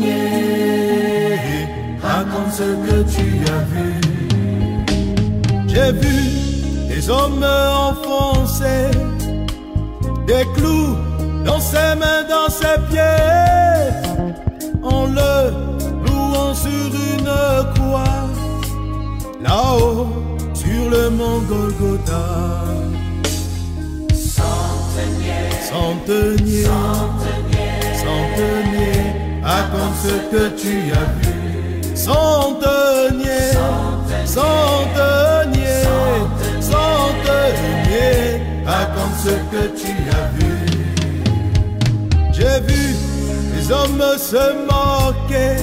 Centenier, raconte ce que tu as vu. J'ai vu des hommes enfoncer des clous dans ses mains, dans ses pieds, en le louant sur une croix, là-haut sur le mont Golgotha. Centenier, centenier, centenier, raconte ce que tu as vu. Centenier, centenier, centenier, raconte ce que tu as vu. J'ai vu les hommes se moquer,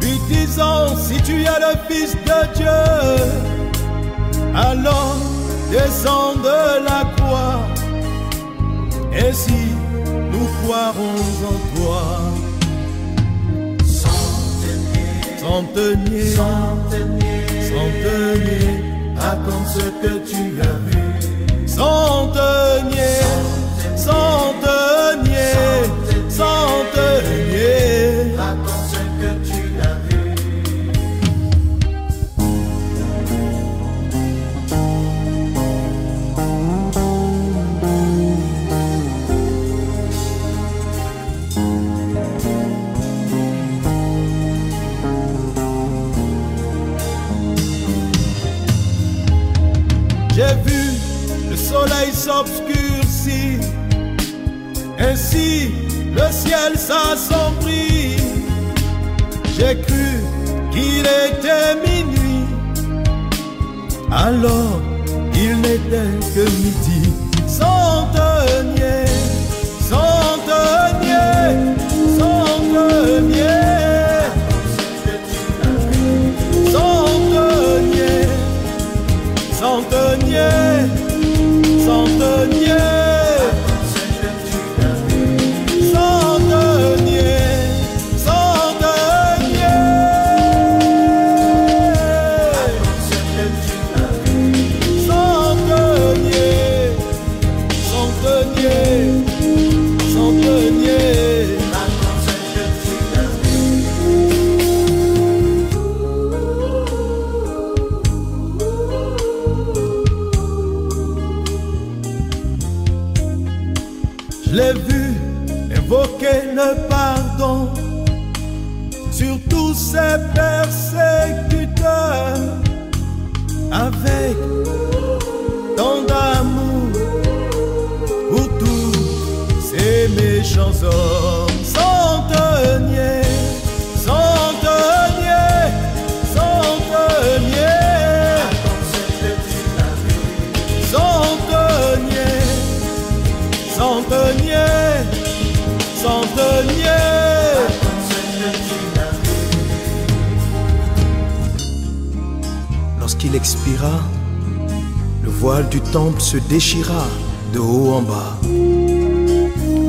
lui disant: si tu es le Fils de Dieu, alors descends de la croix, et si nous croirons en toi. Centenier, centenier, centenier, raconte ce que tu as vu. Centenier, centenier, centenier, raconte ce que tu as vu. J'ai vu le soleil s'obscurcir, ainsi le ciel s'assombrit. J'ai cru qu'il était minuit, alors il n'était que midi. Centenier, centenier, centenier, centenier, centenier, centenier, je l'ai vu invoquer le pardon sur tous ces persécuteurs, avec tant d'amour pour tous ces méchants hommes. Centenier, centenier, centenier, centenier, centenier, centenier. Lorsqu'il expira, le voile du temple se déchira de haut en bas.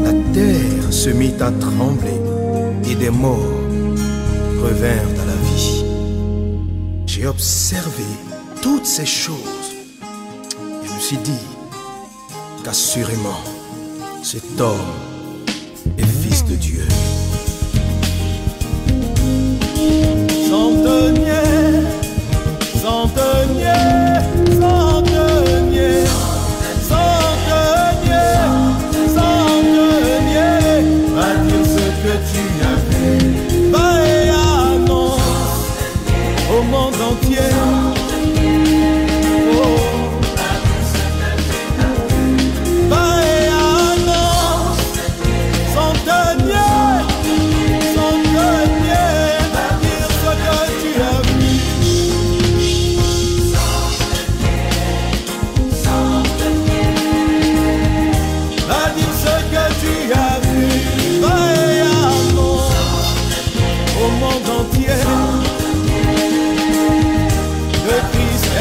La terre se mit à trembler et des morts revinrent à la vie. J'ai observé toutes ces choses et je me suis dit qu'assurément cet homme est Fils de Dieu. Centenier, centenier, centenier, centenier, centenier, va dire ce que tu as vu, va et annonce au monde entier.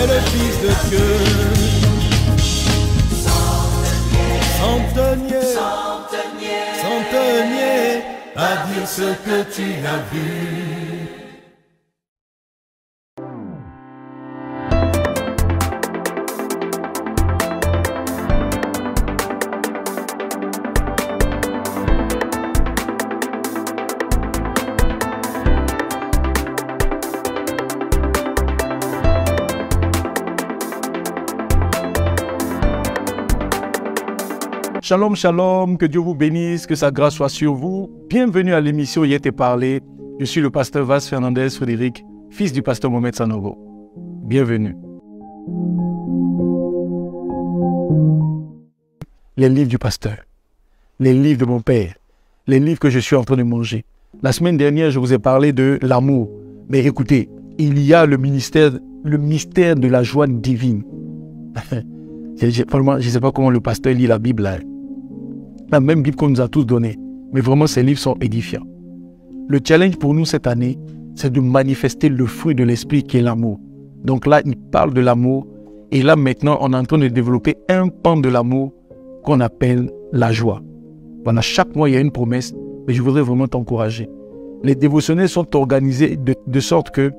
Le Fils de Dieu. Centenier, centenier, centenier, à dire ce que tu as vu. Shalom, shalom, que Dieu vous bénisse, que sa grâce soit sur vous. Bienvenue à l'émission Il était parlé. Je suis le pasteur Vaz Fernandez Frédéric, fils du pasteur Mohamed Sanogo. Bienvenue. Les livres du pasteur, les livres de mon père, les livres que je suis en train de manger. La semaine dernière, je vous ai parlé de l'amour. Mais écoutez, il y a le mystère de la joie divine. Je ne sais pas comment le pasteur lit la Bible. Là. La même Bible qu'on nous a tous donnée. Mais vraiment, ces livres sont édifiants. Le challenge pour nous cette année, c'est de manifester le fruit de l'esprit qui est l'amour. Donc là, il parle de l'amour. Et là, maintenant, on est en train de développer un pan de l'amour qu'on appelle la joie. Voilà, chaque mois, il y a une promesse. Mais je voudrais vraiment t'encourager. Les dévotionnels sont organisés de sorte que,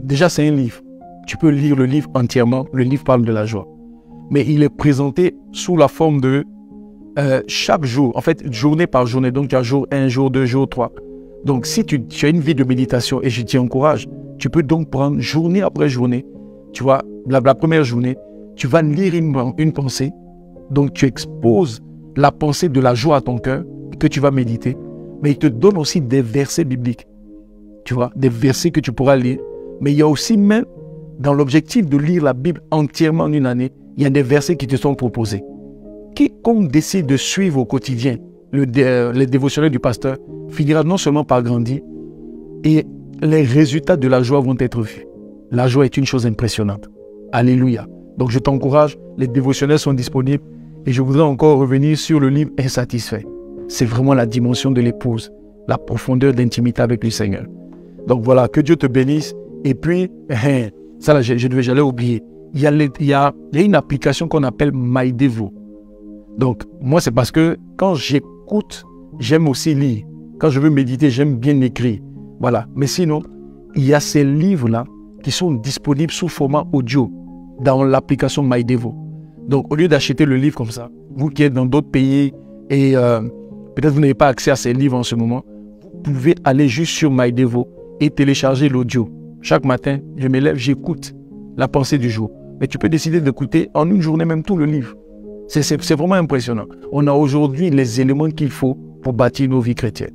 déjà, c'est un livre. Tu peux lire le livre entièrement. Le livre parle de la joie. Mais il est présenté sous la forme de chaque jour, en fait, journée par journée. Donc, tu as jour 1, jour 2, jour 3. Donc, si tu as une vie de méditation, et je t'y encourage, tu peux donc prendre journée après journée. Tu vois, la première journée, tu vas lire une pensée. Donc, tu exposes la pensée de la joie à ton cœur que tu vas méditer. Mais il te donne aussi des versets bibliques. Tu vois, des versets que tu pourras lire. Mais il y a aussi même, dans l'objectif de lire la Bible entièrement en une année, il y a des versets qui te sont proposés. Quiconque décide de suivre au quotidien les dévotionnels du pasteur finira non seulement par grandir, et les résultats de la joie vont être vus. La joie est une chose impressionnante. Alléluia. Donc je t'encourage, les dévotionnels sont disponibles et je voudrais encore revenir sur le livre Insatisfait. C'est vraiment la dimension de l'épouse, la profondeur d'intimité avec le Seigneur. Donc voilà, que Dieu te bénisse. Et puis, ça là, j'allais oublier. Il y a une application qu'on appelle MyDevo. Donc, moi, c'est parce que quand j'écoute, j'aime aussi lire. Quand je veux méditer, j'aime bien écrire. Voilà. Mais sinon, il y a ces livres-là qui sont disponibles sous format audio dans l'application MyDevo. Donc, au lieu d'acheter le livre comme ça, vous qui êtes dans d'autres pays et peut-être vous n'avez pas accès à ces livres en ce moment, vous pouvez aller juste sur MyDevo et télécharger l'audio. Chaque matin, je me lève, j'écoute la pensée du jour. Mais tu peux décider d'écouter en une journée même tout le livre. C'est vraiment impressionnant. On a aujourd'hui les éléments qu'il faut pour bâtir nos vies chrétiennes.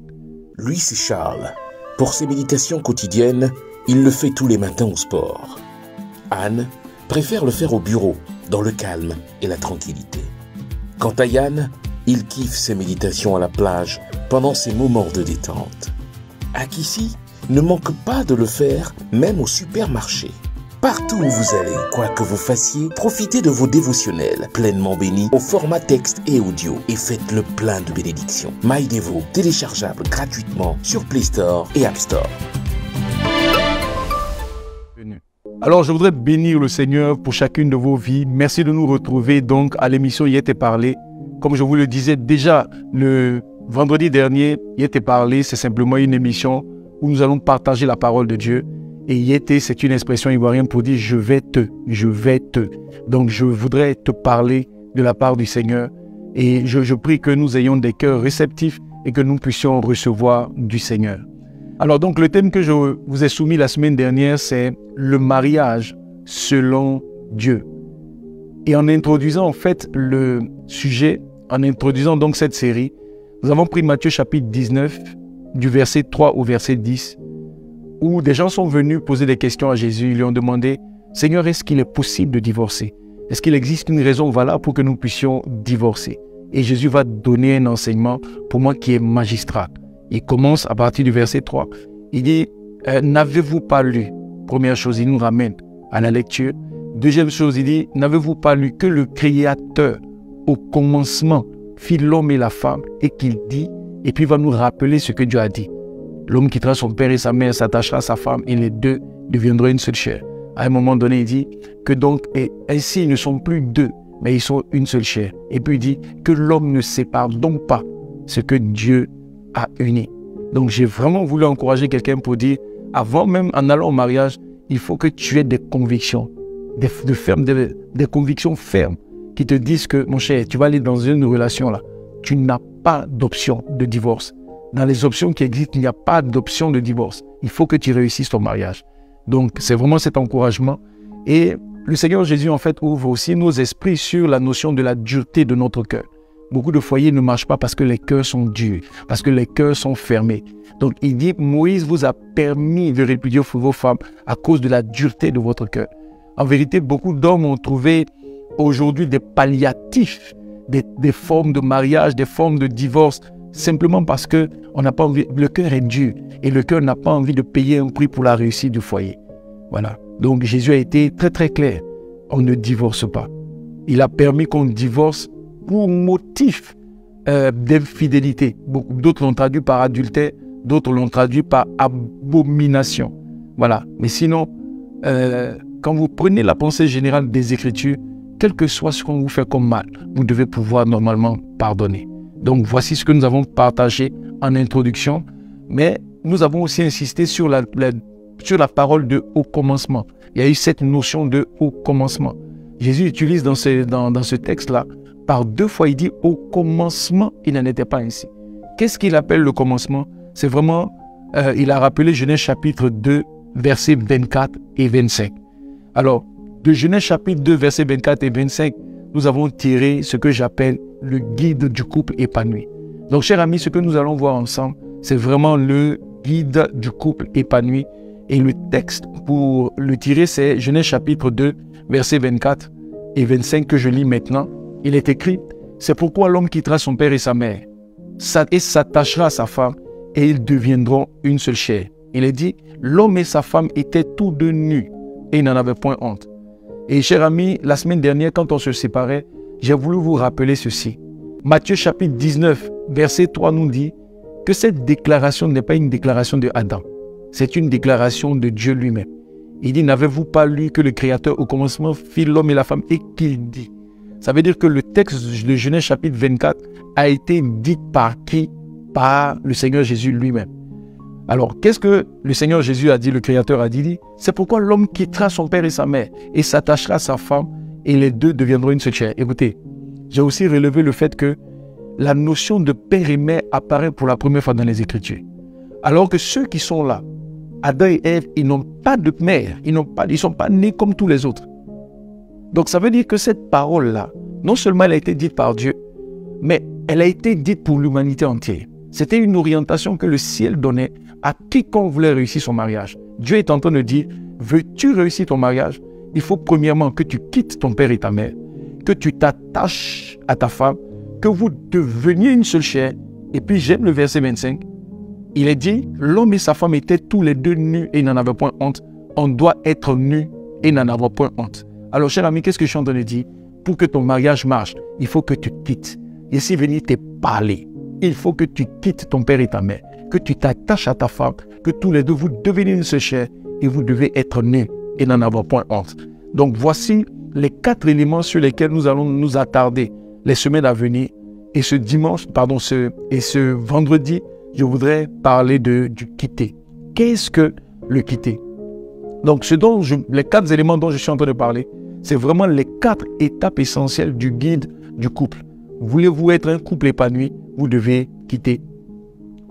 Lui, c'est Charles. Pour ses méditations quotidiennes, il le fait tous les matins au sport. Anne préfère le faire au bureau, dans le calme et la tranquillité. Quant à Yann, il kiffe ses méditations à la plage pendant ses moments de détente. Akissi ne manque pas de le faire, même au supermarché. Partout où vous allez, quoi que vous fassiez, profitez de vos dévotionnels pleinement bénis au format texte et audio et faites-le plein de bénédictions. MyDevo, téléchargeable gratuitement sur Play Store et App Store. Alors, je voudrais bénir le Seigneur pour chacune de vos vies. Merci de nous retrouver donc à l'émission Il était parlé. Comme je vous le disais déjà, le vendredi dernier, Il était parlé, c'est simplement une émission où nous allons partager la parole de Dieu. Et yété, c'est une expression ivoirienne pour dire je vais te. Donc je voudrais te parler de la part du Seigneur. Et je prie que nous ayons des cœurs réceptifs et que nous puissions recevoir du Seigneur. Alors donc le thème que je vous ai soumis la semaine dernière, c'est le mariage selon Dieu. Et en introduisant en fait le sujet, en introduisant donc cette série, nous avons pris Matthieu chapitre 19, du verset 3 au verset 10, où des gens sont venus poser des questions à Jésus. Ils lui ont demandé, « Seigneur, est-ce qu'il est possible de divorcer? Est-ce qu'il existe une raison valable pour que nous puissions divorcer ?» Et Jésus va donner un enseignement pour moi qui est magistral. Il commence à partir du verset 3. Il dit, « N'avez-vous pas lu ?» Première chose, il nous ramène à la lecture. Deuxième chose, il dit, « N'avez-vous pas lu que le Créateur, au commencement, fit l'homme et la femme, et qu'il dit, et puis il va nous rappeler ce que Dieu a dit. L'homme quittera son père et sa mère, s'attachera à sa femme et les deux deviendront une seule chair. » À un moment donné, il dit que donc, et ainsi, ils ne sont plus deux, mais ils sont une seule chair. Et puis il dit que l'homme ne sépare donc pas ce que Dieu a uni. Donc j'ai vraiment voulu encourager quelqu'un pour dire, avant même en allant au mariage, il faut que tu aies des convictions, des convictions fermes qui te disent que, mon cher, tu vas aller dans une relation là, tu n'as pas d'option de divorce. Dans les options qui existent, il n'y a pas d'option de divorce. Il faut que tu réussisses ton mariage. Donc, c'est vraiment cet encouragement. Et le Seigneur Jésus, en fait, ouvre aussi nos esprits sur la notion de la dureté de notre cœur. Beaucoup de foyers ne marchent pas parce que les cœurs sont durs, parce que les cœurs sont fermés. Donc il dit, Moïse vous a permis de répudier vos femmes à cause de la dureté de votre cœur. En vérité, beaucoup d'hommes ont trouvé aujourd'hui des palliatifs, des formes de mariage, des formes de divorce, simplement parce que on n'a pas envie, le cœur est dur et le cœur n'a pas envie de payer un prix pour la réussite du foyer. Voilà. Donc Jésus a été très très clair. On ne divorce pas. Il a permis qu'on divorce pour motif d'infidélité. D'autres l'ont traduit par adultère, d'autres l'ont traduit par abomination. Voilà. Mais sinon, quand vous prenez la pensée générale des Écritures, quel que soit ce qu'on vous fait comme mal, vous devez pouvoir normalement pardonner. Donc voici ce que nous avons partagé en introduction, mais nous avons aussi insisté sur la parole de haut commencement. Il y a eu cette notion de haut commencement. Jésus utilise dans ce texte-là, par 2 fois il dit au commencement, il n'en était pas ainsi. Qu'est-ce qu'il appelle le commencement? C'est vraiment, il a rappelé Genèse chapitre 2, versets 24 et 25. Alors, de Genèse chapitre 2, versets 24 et 25, nous avons tiré ce que j'appelle le guide du couple épanoui. Donc, chers amis, ce que nous allons voir ensemble, c'est vraiment le guide du couple épanoui. Et le texte pour le tirer, c'est Genèse chapitre 2, versets 24 et 25 que je lis maintenant. Il est écrit, « C'est pourquoi l'homme quittera son père et sa mère, et s'attachera à sa femme, et ils deviendront une seule chair. » Il est dit, l'homme et sa femme étaient tous deux nus, et ils n'en avaient point honte. Et chers amis, la semaine dernière, quand on se séparait, j'ai voulu vous rappeler ceci. Matthieu chapitre 19, verset 3 nous dit que cette déclaration n'est pas une déclaration de Adam. C'est une déclaration de Dieu lui-même. Il dit, n'avez-vous pas lu que le Créateur au commencement fit l'homme et la femme et qu'il dit? Ça veut dire que le texte de Genèse chapitre 24 a été dit par qui? Par le Seigneur Jésus lui-même. Alors, qu'est-ce que le Seigneur Jésus a dit, le Créateur a dit? C'est pourquoi l'homme quittera son père et sa mère et s'attachera à sa femme et les deux deviendront une seule chair. Écoutez, j'ai aussi relevé le fait que la notion de père et mère apparaît pour la première fois dans les Écritures. Alors que ceux qui sont là, Adam et Ève, ils n'ont pas de mère, ils ne sont pas nés comme tous les autres. Donc ça veut dire que cette parole-là, non seulement elle a été dite par Dieu, mais elle a été dite pour l'humanité entière. C'était une orientation que le ciel donnait à quiconque voulait réussir son mariage. Dieu est en train de dire, veux-tu réussir ton mariage? Il faut premièrement que tu quittes ton père et ta mère, que tu t'attaches à ta femme, que vous deveniez une seule chair. Et puis j'aime le verset 25. Il est dit, l'homme et sa femme étaient tous les deux nus et n'en avaient point honte. On doit être nus et n'en avoir point honte. Alors, cher ami, qu'est-ce que je suis en train de dire? Pour que ton mariage marche, il faut que tu quittes. Ici, venir te parler. Il faut que tu quittes ton père et ta mère, que tu t'attaches à ta femme, que tous les deux vous devenez une seule chair et vous devez être nus et n'en avoir point honte. Donc, voici les 4 éléments sur lesquels nous allons nous attarder les semaines à venir. Et ce dimanche, ce vendredi, je voudrais parler du quitter. Qu'est-ce que le quitter? Donc, les 4 éléments dont je suis en train de parler, c'est vraiment les 4 étapes essentielles du guide du couple. Voulez-vous être un couple épanoui? Vous devez quitter.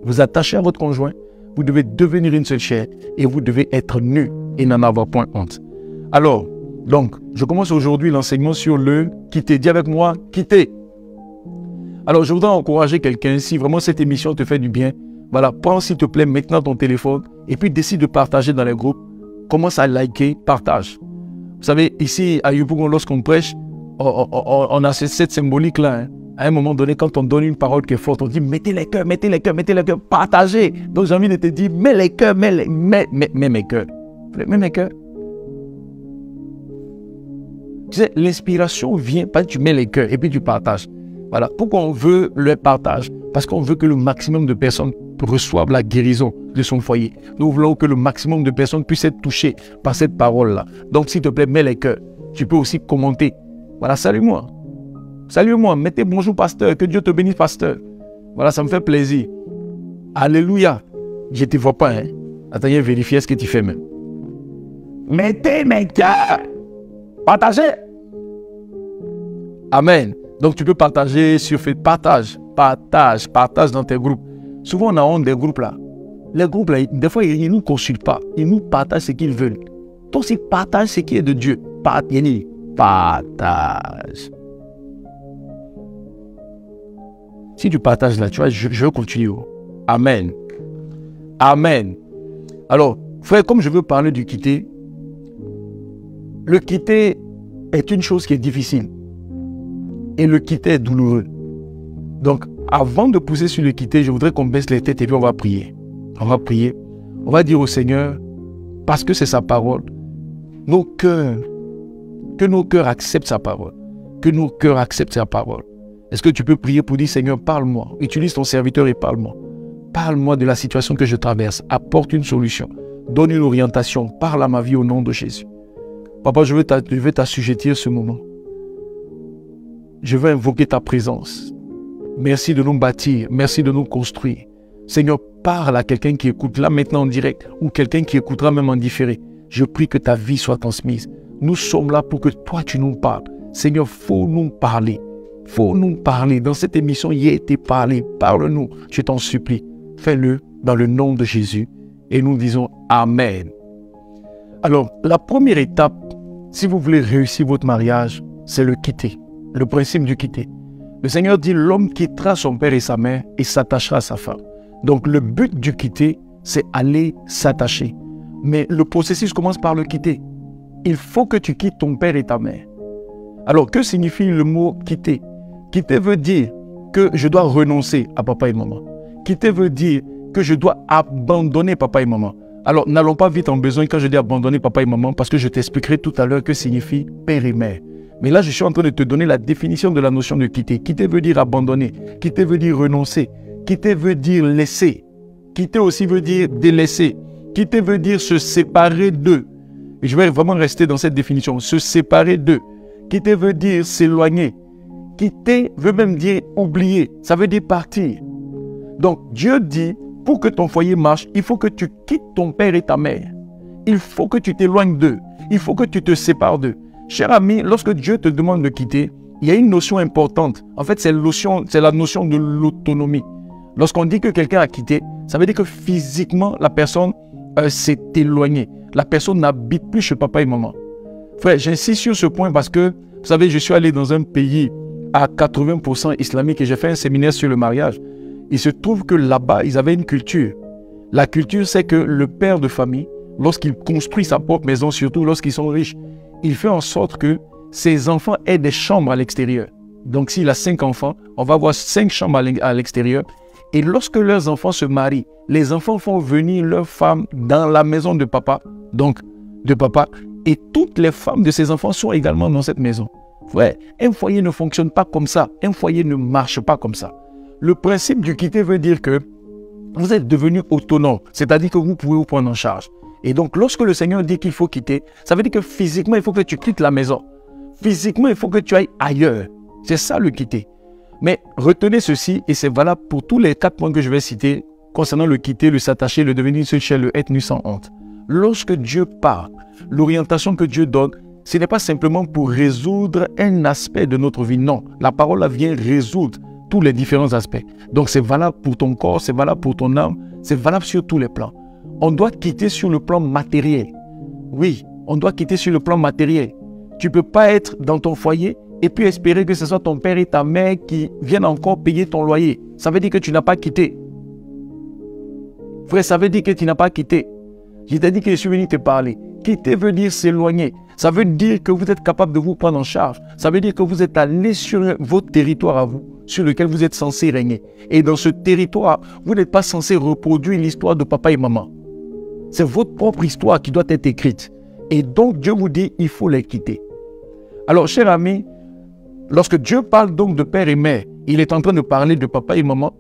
Vous attacher à votre conjoint, vous devez devenir une seule chair et vous devez être nus et n'en avoir point honte. Alors, donc, je commence aujourd'hui l'enseignement sur le quitter. Dis avec moi, quitter. Alors, je voudrais encourager quelqu'un, si vraiment cette émission te fait du bien, voilà, prends s'il te plaît maintenant ton téléphone et puis décide de partager dans les groupes. Commence à liker, partage. Vous savez, ici à Yopougon, lorsqu'on prêche, on a cette symbolique-là. Hein. À un moment donné, quand on donne une parole qui est forte, on dit mettez les cœurs, mettez les cœurs, mettez les cœurs, partagez. Donc j'ai envie de te dire, mets les cœurs, mets mes cœurs. Mets mes cœurs. Tu sais, l'inspiration vient parce que tu mets les cœurs et puis tu partages. Voilà. Pourquoi on veut le partage? Parce qu'on veut que le maximum de personnes reçoivent la guérison de son foyer. Nous voulons que le maximum de personnes puissent être touchées par cette parole-là. Donc, s'il te plaît, mets les cœurs. Tu peux aussi commenter. Voilà, salue-moi. Salue-moi. Mettez bonjour, pasteur. Que Dieu te bénisse, pasteur. Voilà, ça me fait plaisir. Alléluia. Je ne te vois pas, hein. Attends, je vais vérifier ce que tu fais même. Mettez mes cœurs. Partagez. Amen. Donc, tu peux partager sur Facebook. Partage dans tes groupes. Souvent, on a honte des groupes là. Les groupes là, des fois, ils ne nous consultent pas. Ils nous partagent ce qu'ils veulent. Donc, ils partagent ce qui est de Dieu. Partage. Si tu partages là, tu vois, je veux continuer. Amen. Amen. Alors, frère, comme je veux parler du quitter, le quitter est une chose qui est difficile. Et le quitter est douloureux. Donc, avant de pousser sur le quitter, je voudrais qu'on baisse les têtes et puis on va prier. On va prier. On va dire au Seigneur, parce que c'est sa parole, que nos cœurs acceptent sa parole. Que nos cœurs acceptent sa parole. Est-ce que tu peux prier pour dire, Seigneur, parle-moi. Utilise ton serviteur et parle-moi. Parle-moi de la situation que je traverse. Apporte une solution. Donne une orientation. Parle à ma vie au nom de Jésus. Papa, je veux t'assujettir ce moment. Je veux invoquer ta présence. Merci de nous bâtir. Merci de nous construire. Seigneur, parle à quelqu'un qui écoute là maintenant en direct ou quelqu'un qui écoutera même en différé. Je prie que ta vie soit transmise. Nous sommes là pour que toi, tu nous parles. Seigneur, faut nous parler. Faut nous parler. Dans cette émission, il a été parlé. Parle-nous. Je t'en supplie. Fais-le dans le nom de Jésus. Et nous disons Amen. Alors, la première étape, si vous voulez réussir votre mariage, c'est le quitter. Le principe du quitter. Le Seigneur dit, l'homme quittera son père et sa mère et s'attachera à sa femme. Donc, le but du quitter, c'est aller s'attacher. Mais le processus commence par le quitter. Il faut que tu quittes ton père et ta mère. Alors, que signifie le mot quitter? Quitter veut dire que je dois renoncer à papa et maman. Quitter veut dire que je dois abandonner papa et maman. Alors, n'allons pas vite en besoin quand je dis abandonner papa et maman, parce que je t'expliquerai tout à l'heure que signifie père et mère. Mais là, je suis en train de te donner la définition de la notion de quitter. Quitter veut dire abandonner. Quitter veut dire renoncer. Quitter veut dire laisser. Quitter aussi veut dire délaisser. Quitter veut dire se séparer d'eux. Et je vais vraiment rester dans cette définition. Se séparer d'eux. Quitter veut dire s'éloigner. Quitter veut même dire oublier. Ça veut dire partir. Donc, Dieu dit, pour que ton foyer marche, il faut que tu quittes ton père et ta mère. Il faut que tu t'éloignes d'eux. Il faut que tu te sépares d'eux. Cher ami, lorsque Dieu te demande de quitter, il y a une notion importante. En fait, c'est la notion de l'autonomie. Lorsqu'on dit que quelqu'un a quitté, ça veut dire que physiquement, la personne s'est éloignée. La personne n'habite plus chez papa et maman. Frère, j'insiste sur ce point parce que, vous savez, je suis allé dans un pays à 80% islamique et j'ai fait un séminaire sur le mariage. Il se trouve que là-bas, ils avaient une culture. La culture, c'est que le père de famille, lorsqu'il construit sa propre maison, surtout lorsqu'ils sont riches, il fait en sorte que ses enfants aient des chambres à l'extérieur. Donc, s'il a 5 enfants, on va avoir 5 chambres à l'extérieur. Et lorsque leurs enfants se marient, les enfants font venir leurs femmes dans la maison de papa, donc de papa, et toutes les femmes de ces enfants sont également dans cette maison. Ouais, un foyer ne fonctionne pas comme ça. Un foyer ne marche pas comme ça. Le principe du quitter veut dire que vous êtes devenu autonome, c'est-à-dire que vous pouvez vous prendre en charge. Et donc, lorsque le Seigneur dit qu'il faut quitter, ça veut dire que physiquement, il faut que tu quittes la maison. Physiquement, il faut que tu ailles ailleurs. C'est ça le quitter. Mais retenez ceci, et c'est valable pour tous les 4 points que je vais citer concernant le quitter, le s'attacher, le devenir seul chez le être nu sans honte. Lorsque Dieu parle, l'orientation que Dieu donne, ce n'est pas simplement pour résoudre un aspect de notre vie. Non, la parole vient résoudre tous les différents aspects. Donc c'est valable pour ton corps, c'est valable pour ton âme, c'est valable sur tous les plans. On doit quitter sur le plan matériel. Oui, on doit quitter sur le plan matériel. Tu ne peux pas être dans ton foyer et puis espérer que ce soit ton père et ta mère qui viennent encore payer ton loyer. Ça veut dire que tu n'as pas quitté. Frère, ça veut dire que tu n'as pas quitté. Je t'ai dit que je suis venu te parler. Quitter veut dire s'éloigner. Ça veut dire que vous êtes capable de vous prendre en charge. Ça veut dire que vous êtes allé sur votre territoire à vous, sur lequel vous êtes censé régner. Et dans ce territoire, vous n'êtes pas censé reproduire l'histoire de papa et maman. C'est votre propre histoire qui doit être écrite. Et donc, Dieu vous dit, il faut les quitter. Alors, chers amis, lorsque Dieu parle donc de père et mère, il est en train de parler de papa et maman,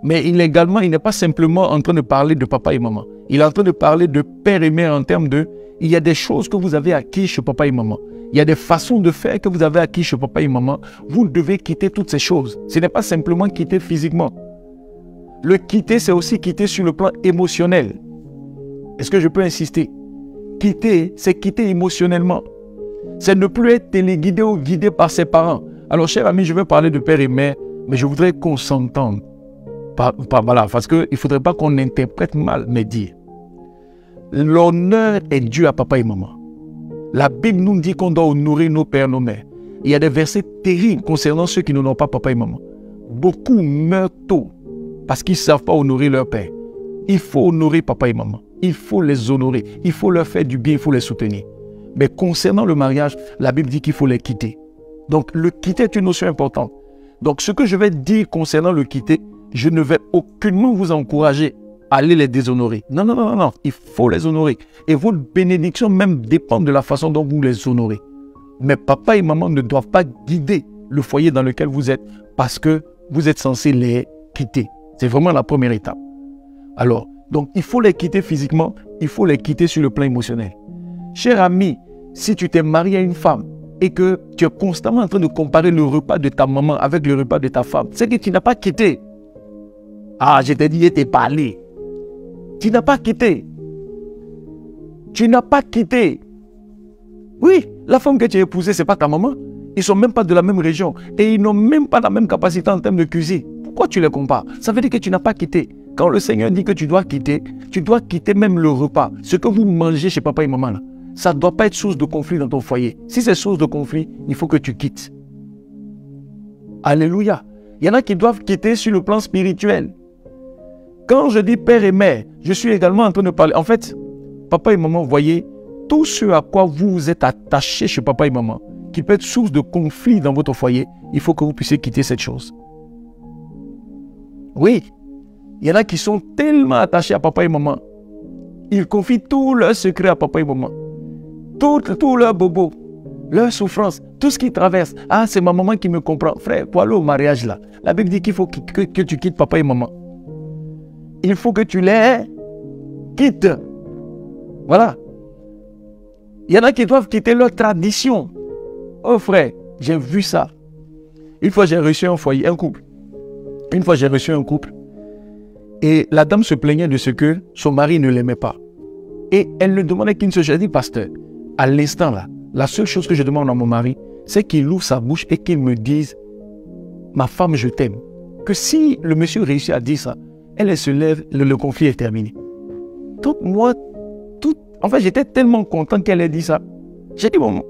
mais il n'est pas simplement en train de parler de papa et maman. Il est en train de parler de père et mère en termes de, il y a des choses que vous avez acquises chez papa et maman. Il y a des façons de faire que vous avez acquises chez papa et maman. Vous devez quitter toutes ces choses. Ce n'est pas simplement quitter physiquement. Le quitter, c'est aussi quitter sur le plan émotionnel. Est-ce que je peux insister? Quitter, c'est quitter émotionnellement. C'est ne plus être téléguidé ou guidé par ses parents. Alors, chers amis, je vais parler de père et mère, mais je voudrais qu'on s'entende. Voilà, parce qu'il ne faudrait pas qu'on interprète mal mes dires. L'honneur est dû à papa et maman. La Bible nous dit qu'on doit honorer nos pères, nos mères. Il y a des versets terribles concernant ceux qui n'honorent pas papa et maman. beaucoup meurent tôt parce qu'ils ne savent pas honorer leur père. Il faut honorer papa et maman. Il faut les honorer. Il faut leur faire du bien, il faut les soutenir. Mais concernant le mariage, la Bible dit qu'il faut les quitter. Donc, le quitter est une notion importante. Donc, ce que je vais dire concernant le quitter, je ne vais aucunement vous encourager à aller les déshonorer. Non, non, non, non. Il faut les honorer. Et votre bénédiction même dépend de la façon dont vous les honorez. Mais papa et maman ne doivent pas guider le foyer dans lequel vous êtes parce que vous êtes censé les quitter. C'est vraiment la première étape. Alors, donc, il faut les quitter physiquement, il faut les quitter sur le plan émotionnel. Cher ami, si tu t'es marié à une femme et que tu es constamment en train de comparer le repas de ta maman avec le repas de ta femme, c'est que tu n'as pas quitté. Ah, je t'ai dit, je t'ai parlé. Tu n'as pas quitté. Tu n'as pas quitté. Oui, la femme que tu as épousée, ce n'est pas ta maman. Ils ne sont même pas de la même région et ils n'ont même pas la même capacité en termes de cuisine. Pourquoi tu les compares? Ça veut dire que tu n'as pas quitté. Quand le Seigneur dit que tu dois quitter même le repas. Ce que vous mangez chez papa et maman, là, ça ne doit pas être source de conflit dans ton foyer. Si c'est source de conflit, il faut que tu quittes. Alléluia. Il y en a qui doivent quitter sur le plan spirituel. Quand je dis père et mère, je suis également en train de parler. En fait, papa et maman, voyez, tout ce à quoi vous êtes attachés chez papa et maman, qui peut être source de conflit dans votre foyer, il faut que vous puissiez quitter cette chose. Oui, il y en a qui sont tellement attachés à papa et maman. Ils confient tous leurs secrets à papa et maman. Tout leur bobo, leur souffrance, tout ce qu'ils traversent. Ah, c'est ma maman qui me comprend. Frère, pour aller au mariage là, la Bible dit qu'il faut que tu quittes papa et maman. Il faut que tu les quittes. Voilà. Il y en a qui doivent quitter leur tradition. Oh frère, j'ai vu ça. Une fois, j'ai reçu un foyer, un couple. Une fois, j'ai reçu un couple. Et la dame se plaignait de ce que son mari ne l'aimait pas. Et elle ne demandait qu'une seule chose. Elle dit, pasteur, à l'instant là, la seule chose que je demande à mon mari, c'est qu'il ouvre sa bouche et qu'il me dise, ma femme, je t'aime. Que si le monsieur réussit à dire ça, elle se lève, le conflit est terminé. Donc moi, en fait, j'étais tellement content qu'elle ait dit ça. J'ai dit, bon,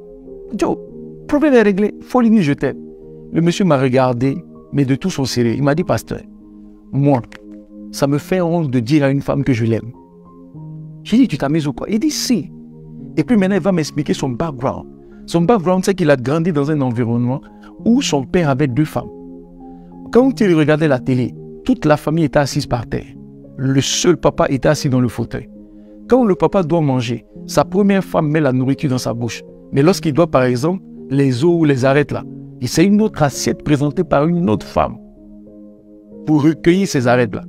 Joe, le problème est réglé, Foligny, je t'aime. Le monsieur m'a regardé, mais de tout son sérieux. Il m'a dit, pasteur, moi, ça me fait honte de dire à une femme que je l'aime. J'ai dit, tu t'amuses ou quoi? Il dit, si. Et puis maintenant, il va m'expliquer son background. Son background, c'est qu'il a grandi dans un environnement où son père avait 2 femmes. Quand il regardait la télé, toute la famille était assise par terre. Le seul papa était assis dans le fauteuil. Quand le papa doit manger, sa première femme met la nourriture dans sa bouche. Mais lorsqu'il doit, par exemple, les os ou les arêtes là, et c'est une autre assiette présentée par une autre femme pour recueillir ces arêtes là.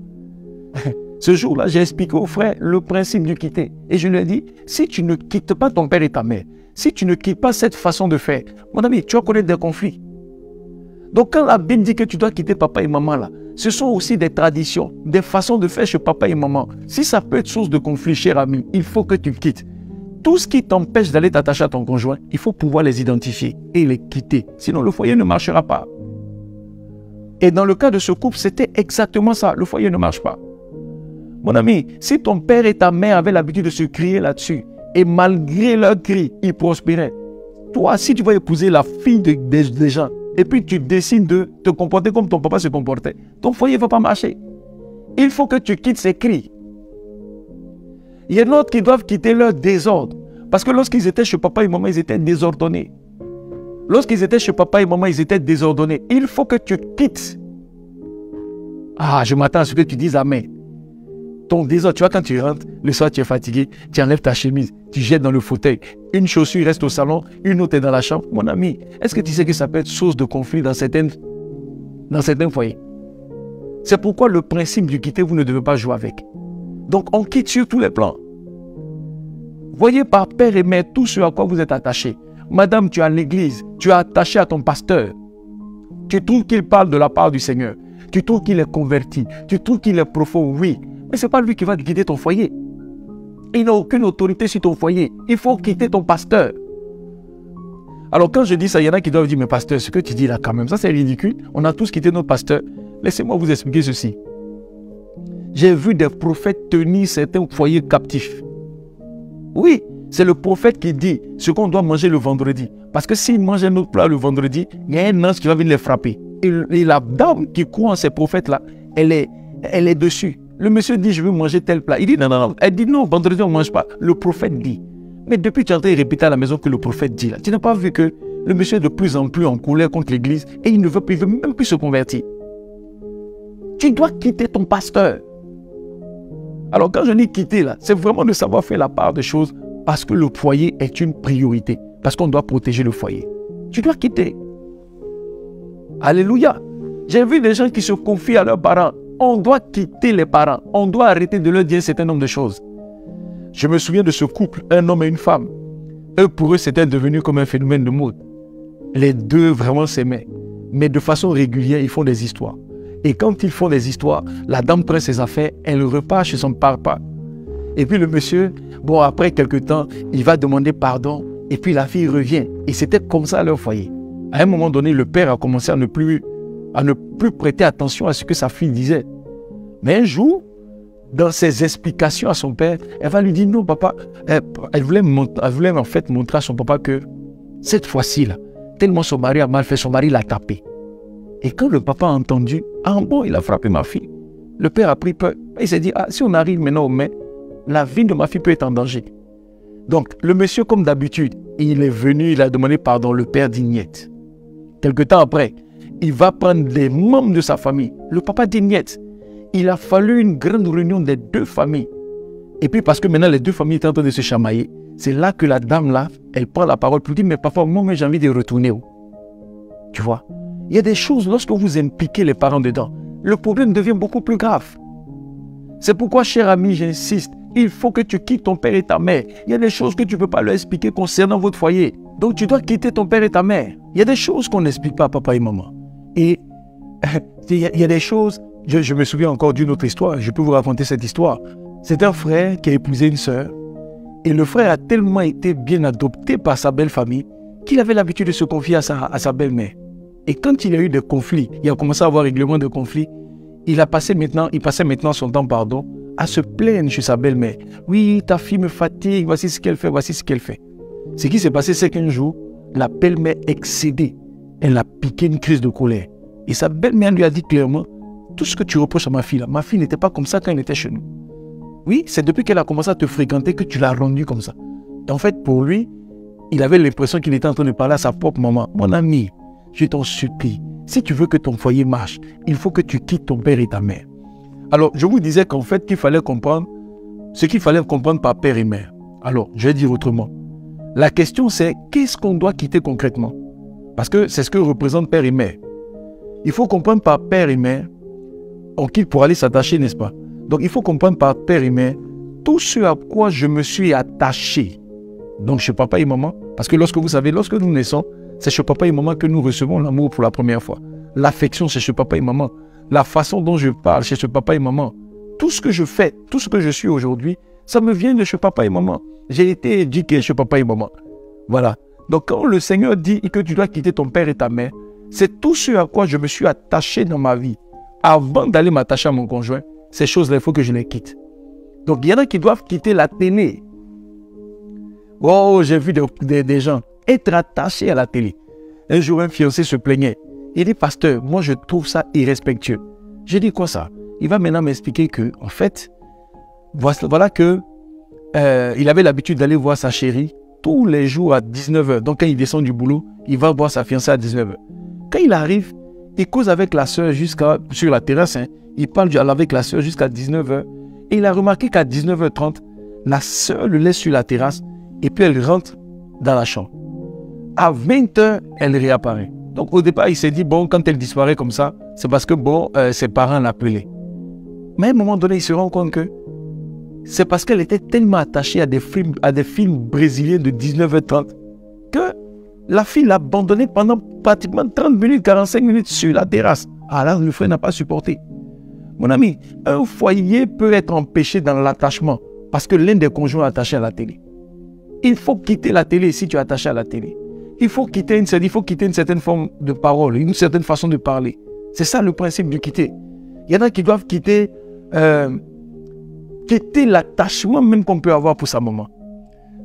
Ce jour-là, j'ai expliqué au frère le principe du quitter. Et je lui ai dit, si tu ne quittes pas ton père et ta mère, si tu ne quittes pas cette façon de faire, mon ami, tu vas connaître des conflits. Donc quand la Bible dit que tu dois quitter papa et maman là, ce sont aussi des traditions, des façons de faire chez papa et maman. Si ça peut être source de conflit, cher ami, il faut que tu quittes. Tout ce qui t'empêche d'aller t'attacher à ton conjoint, il faut pouvoir les identifier et les quitter. Sinon, le foyer ne marchera pas. Et dans le cas de ce couple, c'était exactement ça. Le foyer ne marche pas. Mon ami, si ton père et ta mère avaient l'habitude de se crier là-dessus, et malgré leurs cris, ils prospéraient, toi, si tu vas épouser la fille des gens, et puis tu décides de te comporter comme ton papa se comportait, ton foyer ne va pas marcher. Il faut que tu quittes ces cris. Il y en a d'autres qui doivent quitter leur désordre. Parce que lorsqu'ils étaient chez papa et maman, ils étaient désordonnés. Lorsqu'ils étaient chez papa et maman, ils étaient désordonnés. Il faut que tu quittes. Ah, je m'attends à ce que tu dises amen. Ton désordre, tu vois, quand tu rentres, le soir tu es fatigué, tu enlèves ta chemise, tu jettes dans le fauteuil. Une chaussure reste au salon, une autre est dans la chambre. Mon ami, est-ce que tu sais que ça peut être source de conflit dans certains foyers? C'est pourquoi le principe du quitter, vous ne devez pas jouer avec. Donc on quitte sur tous les plans. Voyez par père et mère tout ce à quoi vous êtes attachés. Madame, tu es à l'église, tu es attaché à ton pasteur. Tu trouves qu'il parle de la part du Seigneur. Tu trouves qu'il est converti. Tu trouves qu'il est profond, oui. Mais ce n'est pas lui qui va guider ton foyer. Il n'a aucune autorité sur ton foyer. Il faut quitter ton pasteur. Alors quand je dis ça, il y en a qui doivent dire, mais pasteur, ce que tu dis là quand même, ça c'est ridicule. On a tous quitté notre pasteur. Laissez-moi vous expliquer ceci. J'ai vu des prophètes tenir certains foyers captifs. Oui, c'est le prophète qui dit ce qu'on doit manger le vendredi. Parce que s'ils mangent un autre plat le vendredi, il y a un ange qui va venir les frapper. Et la dame qui croit en ces prophètes-là, elle est dessus. Le monsieur dit, je veux manger tel plat. Il dit, non, non, non. Elle dit, non, vendredi, on ne mange pas. Le prophète dit. Mais depuis que tu es en train de répéter à la maison que le prophète dit, là, tu n'as pas vu que le monsieur est de plus en plus en colère contre l'église et il ne veut même plus se convertir. Tu dois quitter ton pasteur. Alors quand je dis quitter, là, c'est vraiment de savoir faire la part des choses parce que le foyer est une priorité. Parce qu'on doit protéger le foyer. Tu dois quitter. Alléluia. J'ai vu des gens qui se confient à leurs parents. On doit quitter les parents. On doit arrêter de leur dire un certain nombre de choses. Je me souviens de ce couple, un homme et une femme. Pour eux, c'était devenu comme un phénomène de mode. Les deux vraiment s'aimaient. Mais de façon régulière, ils font des histoires. Et quand ils font des histoires, la dame prend ses affaires, elle repart chez son papa. Et puis le monsieur, bon, après quelques temps, il va demander pardon. Et puis la fille revient. Et c'était comme ça leur foyer. À un moment donné, le père a commencé à ne plus prêter attention à ce que sa fille disait. Mais un jour, dans ses explications à son père, elle va lui dire non papa, elle voulait en fait montrer à son papa que cette fois-ci là, tellement son mari a mal fait, son mari l'a tapé. Et quand le papa a entendu, ah bon, il a frappé ma fille, le père a pris peur. Il s'est dit, ah si on arrive maintenant au mai, la vie de ma fille peut être en danger. Donc le monsieur comme d'habitude, il est venu, il a demandé pardon, le père dit niet. Quelque temps après, il va prendre les membres de sa famille, le papa dit niet. Il a fallu une grande réunion des deux familles. Et puis parce que maintenant les deux familles étaient en train de se chamailler, c'est là que la dame là, elle prend la parole pour dire, mais papa, moi j'ai envie de retourner où? Tu vois, il y a des choses, lorsque vous impliquez les parents dedans, le problème devient beaucoup plus grave. C'est pourquoi, cher ami, j'insiste, il faut que tu quittes ton père et ta mère. Il y a des choses que tu ne peux pas leur expliquer concernant votre foyer. Donc tu dois quitter ton père et ta mère. Il y a des choses qu'on n'explique pas à papa et maman. Et il y a des choses... Je me souviens encore d'une autre histoire, je peux vous raconter cette histoire. C'est un frère qui a épousé une sœur. Et le frère a tellement été bien adopté par sa belle famille qu'il avait l'habitude de se confier à sa belle-mère. Et quand il y a eu des conflits, il a commencé à avoir règlement de conflits, il passait maintenant son temps, à se plaindre chez sa belle-mère. Oui, ta fille me fatigue, voici ce qu'elle fait, voici ce qu'elle fait. Ce qui s'est passé, c'est qu'un jour, la belle-mère excédée, elle a piqué une crise de colère. Et sa belle-mère lui a dit clairement, tout ce que tu reproches à ma fille n'était pas comme ça quand elle était chez nous. Oui, c'est depuis qu'elle a commencé à te fréquenter que tu l'as rendue comme ça. Et en fait, pour lui, il avait l'impression qu'il était en train de parler à sa propre maman. Mon ami, je t'en supplie, si tu veux que ton foyer marche, il faut que tu quittes ton père et ta mère. Alors, je vous disais qu'en fait, qu'il fallait comprendre ce qu'il fallait comprendre par père et mère. Alors, je vais dire autrement. La question, c'est qu'est-ce qu'on doit quitter concrètement? Parce que c'est ce que représente père et mère. Il faut comprendre par père et mère, on quitte pour aller s'attacher, n'est-ce pas? Donc, il faut comprendre par père et mère tout ce à quoi je me suis attaché. Donc, chez papa et maman, parce que lorsque nous naissons, c'est chez papa et maman que nous recevons l'amour pour la première fois. L'affection, c'est chez papa et maman. La façon dont je parle, c'est chez papa et maman. Tout ce que je fais, tout ce que je suis aujourd'hui, ça me vient de chez papa et maman. J'ai été éduqué chez papa et maman. Voilà. Donc, quand le Seigneur dit que tu dois quitter ton père et ta mère, c'est tout ce à quoi je me suis attaché dans ma vie. Avant d'aller m'attacher à mon conjoint, ces choses-là, il faut que je les quitte. Donc, il y en a qui doivent quitter la télé. Oh, j'ai vu des gens être attachés à la télé. Un jour, un fiancé se plaignait. Il dit, pasteur, moi, je trouve ça irrespectueux. J'ai dit, quoi ça? Il va maintenant m'expliquer que, en fait, voilà que il avait l'habitude d'aller voir sa chérie tous les jours à 19h. Donc, quand il descend du boulot, il va voir sa fiancée à 19h. Quand il arrive, il cause avec la sœur sur la terrasse. Il parle avec la sœur jusqu'à 19h. Et il a remarqué qu'à 19h30, la sœur le laisse sur la terrasse et puis elle rentre dans la chambre. À 20h, elle réapparaît. Donc au départ, il s'est dit, bon, quand elle disparaît comme ça, c'est parce que, bon, ses parents l'appelaient. Mais à un moment donné, il se rend compte que c'est parce qu'elle était tellement attachée à des films brésiliens de 19h30 que la fille l'a abandonnée pendant pratiquement 30 minutes, 45 minutes sur la terrasse. Ah là, le frère n'a pas supporté. Mon ami, un foyer peut être empêché dans l'attachement parce que l'un des conjoints est attaché à la télé. Il faut quitter la télé si tu es attaché à la télé. Il faut quitter une certaine forme de parole, une certaine façon de parler. C'est ça le principe du quitter. Il y en a qui doivent quitter l'attachement même qu'on peut avoir pour sa maman.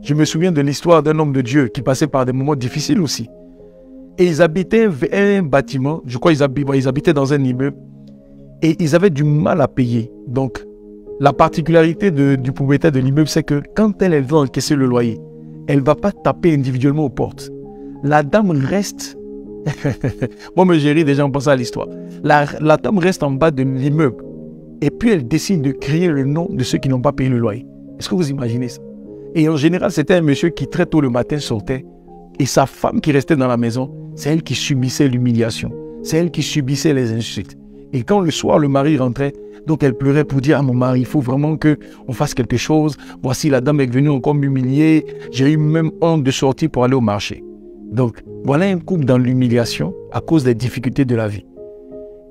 Je me souviens de l'histoire d'un homme de Dieu qui passait par des moments difficiles aussi. Et ils habitaient un bâtiment, je crois qu'ils habitaient dans un immeuble, et ils avaient du mal à payer. Donc, la particularité du propriétaire de l'immeuble, c'est que quand elle va encaisser le loyer, elle ne va pas taper individuellement aux portes. La dame reste... Moi, j'ai ri déjà en pensant à l'histoire. La dame reste en bas de l'immeuble. Et puis, elle décide de crier le nom de ceux qui n'ont pas payé le loyer. Est-ce que vous imaginez ça? Et en général, c'était un monsieur qui très tôt le matin sortait. Et sa femme qui restait dans la maison, c'est elle qui subissait l'humiliation. C'est elle qui subissait les insultes. Et quand le soir, le mari rentrait, donc elle pleurait pour dire à mon mari, il faut vraiment qu'on fasse quelque chose. Voici, la dame est venue encore m'humilier. J'ai eu même honte de sortir pour aller au marché. Donc, voilà un couple dans l'humiliation à cause des difficultés de la vie.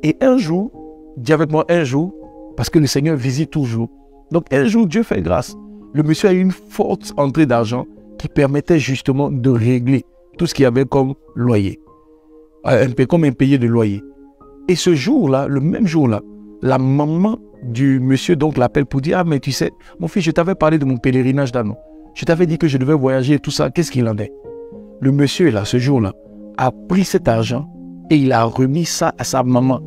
Et un jour, dis avec moi un jour, parce que le Seigneur visite toujours. Donc un jour, Dieu fait grâce. Le monsieur a eu une forte entrée d'argent qui permettait justement de régler tout ce qu'il y avait comme loyer. Comme impayé de loyer. Et ce jour-là, le même jour-là, la maman du monsieur donc l'appelle pour dire « Ah, mais tu sais, mon fils, je t'avais parlé de mon pèlerinage d'Annon. Je t'avais dit que je devais voyager et tout ça. Qu'est-ce qu'il en est ?» Le monsieur, là, ce jour-là, a pris cet argent et il a remis ça à sa maman.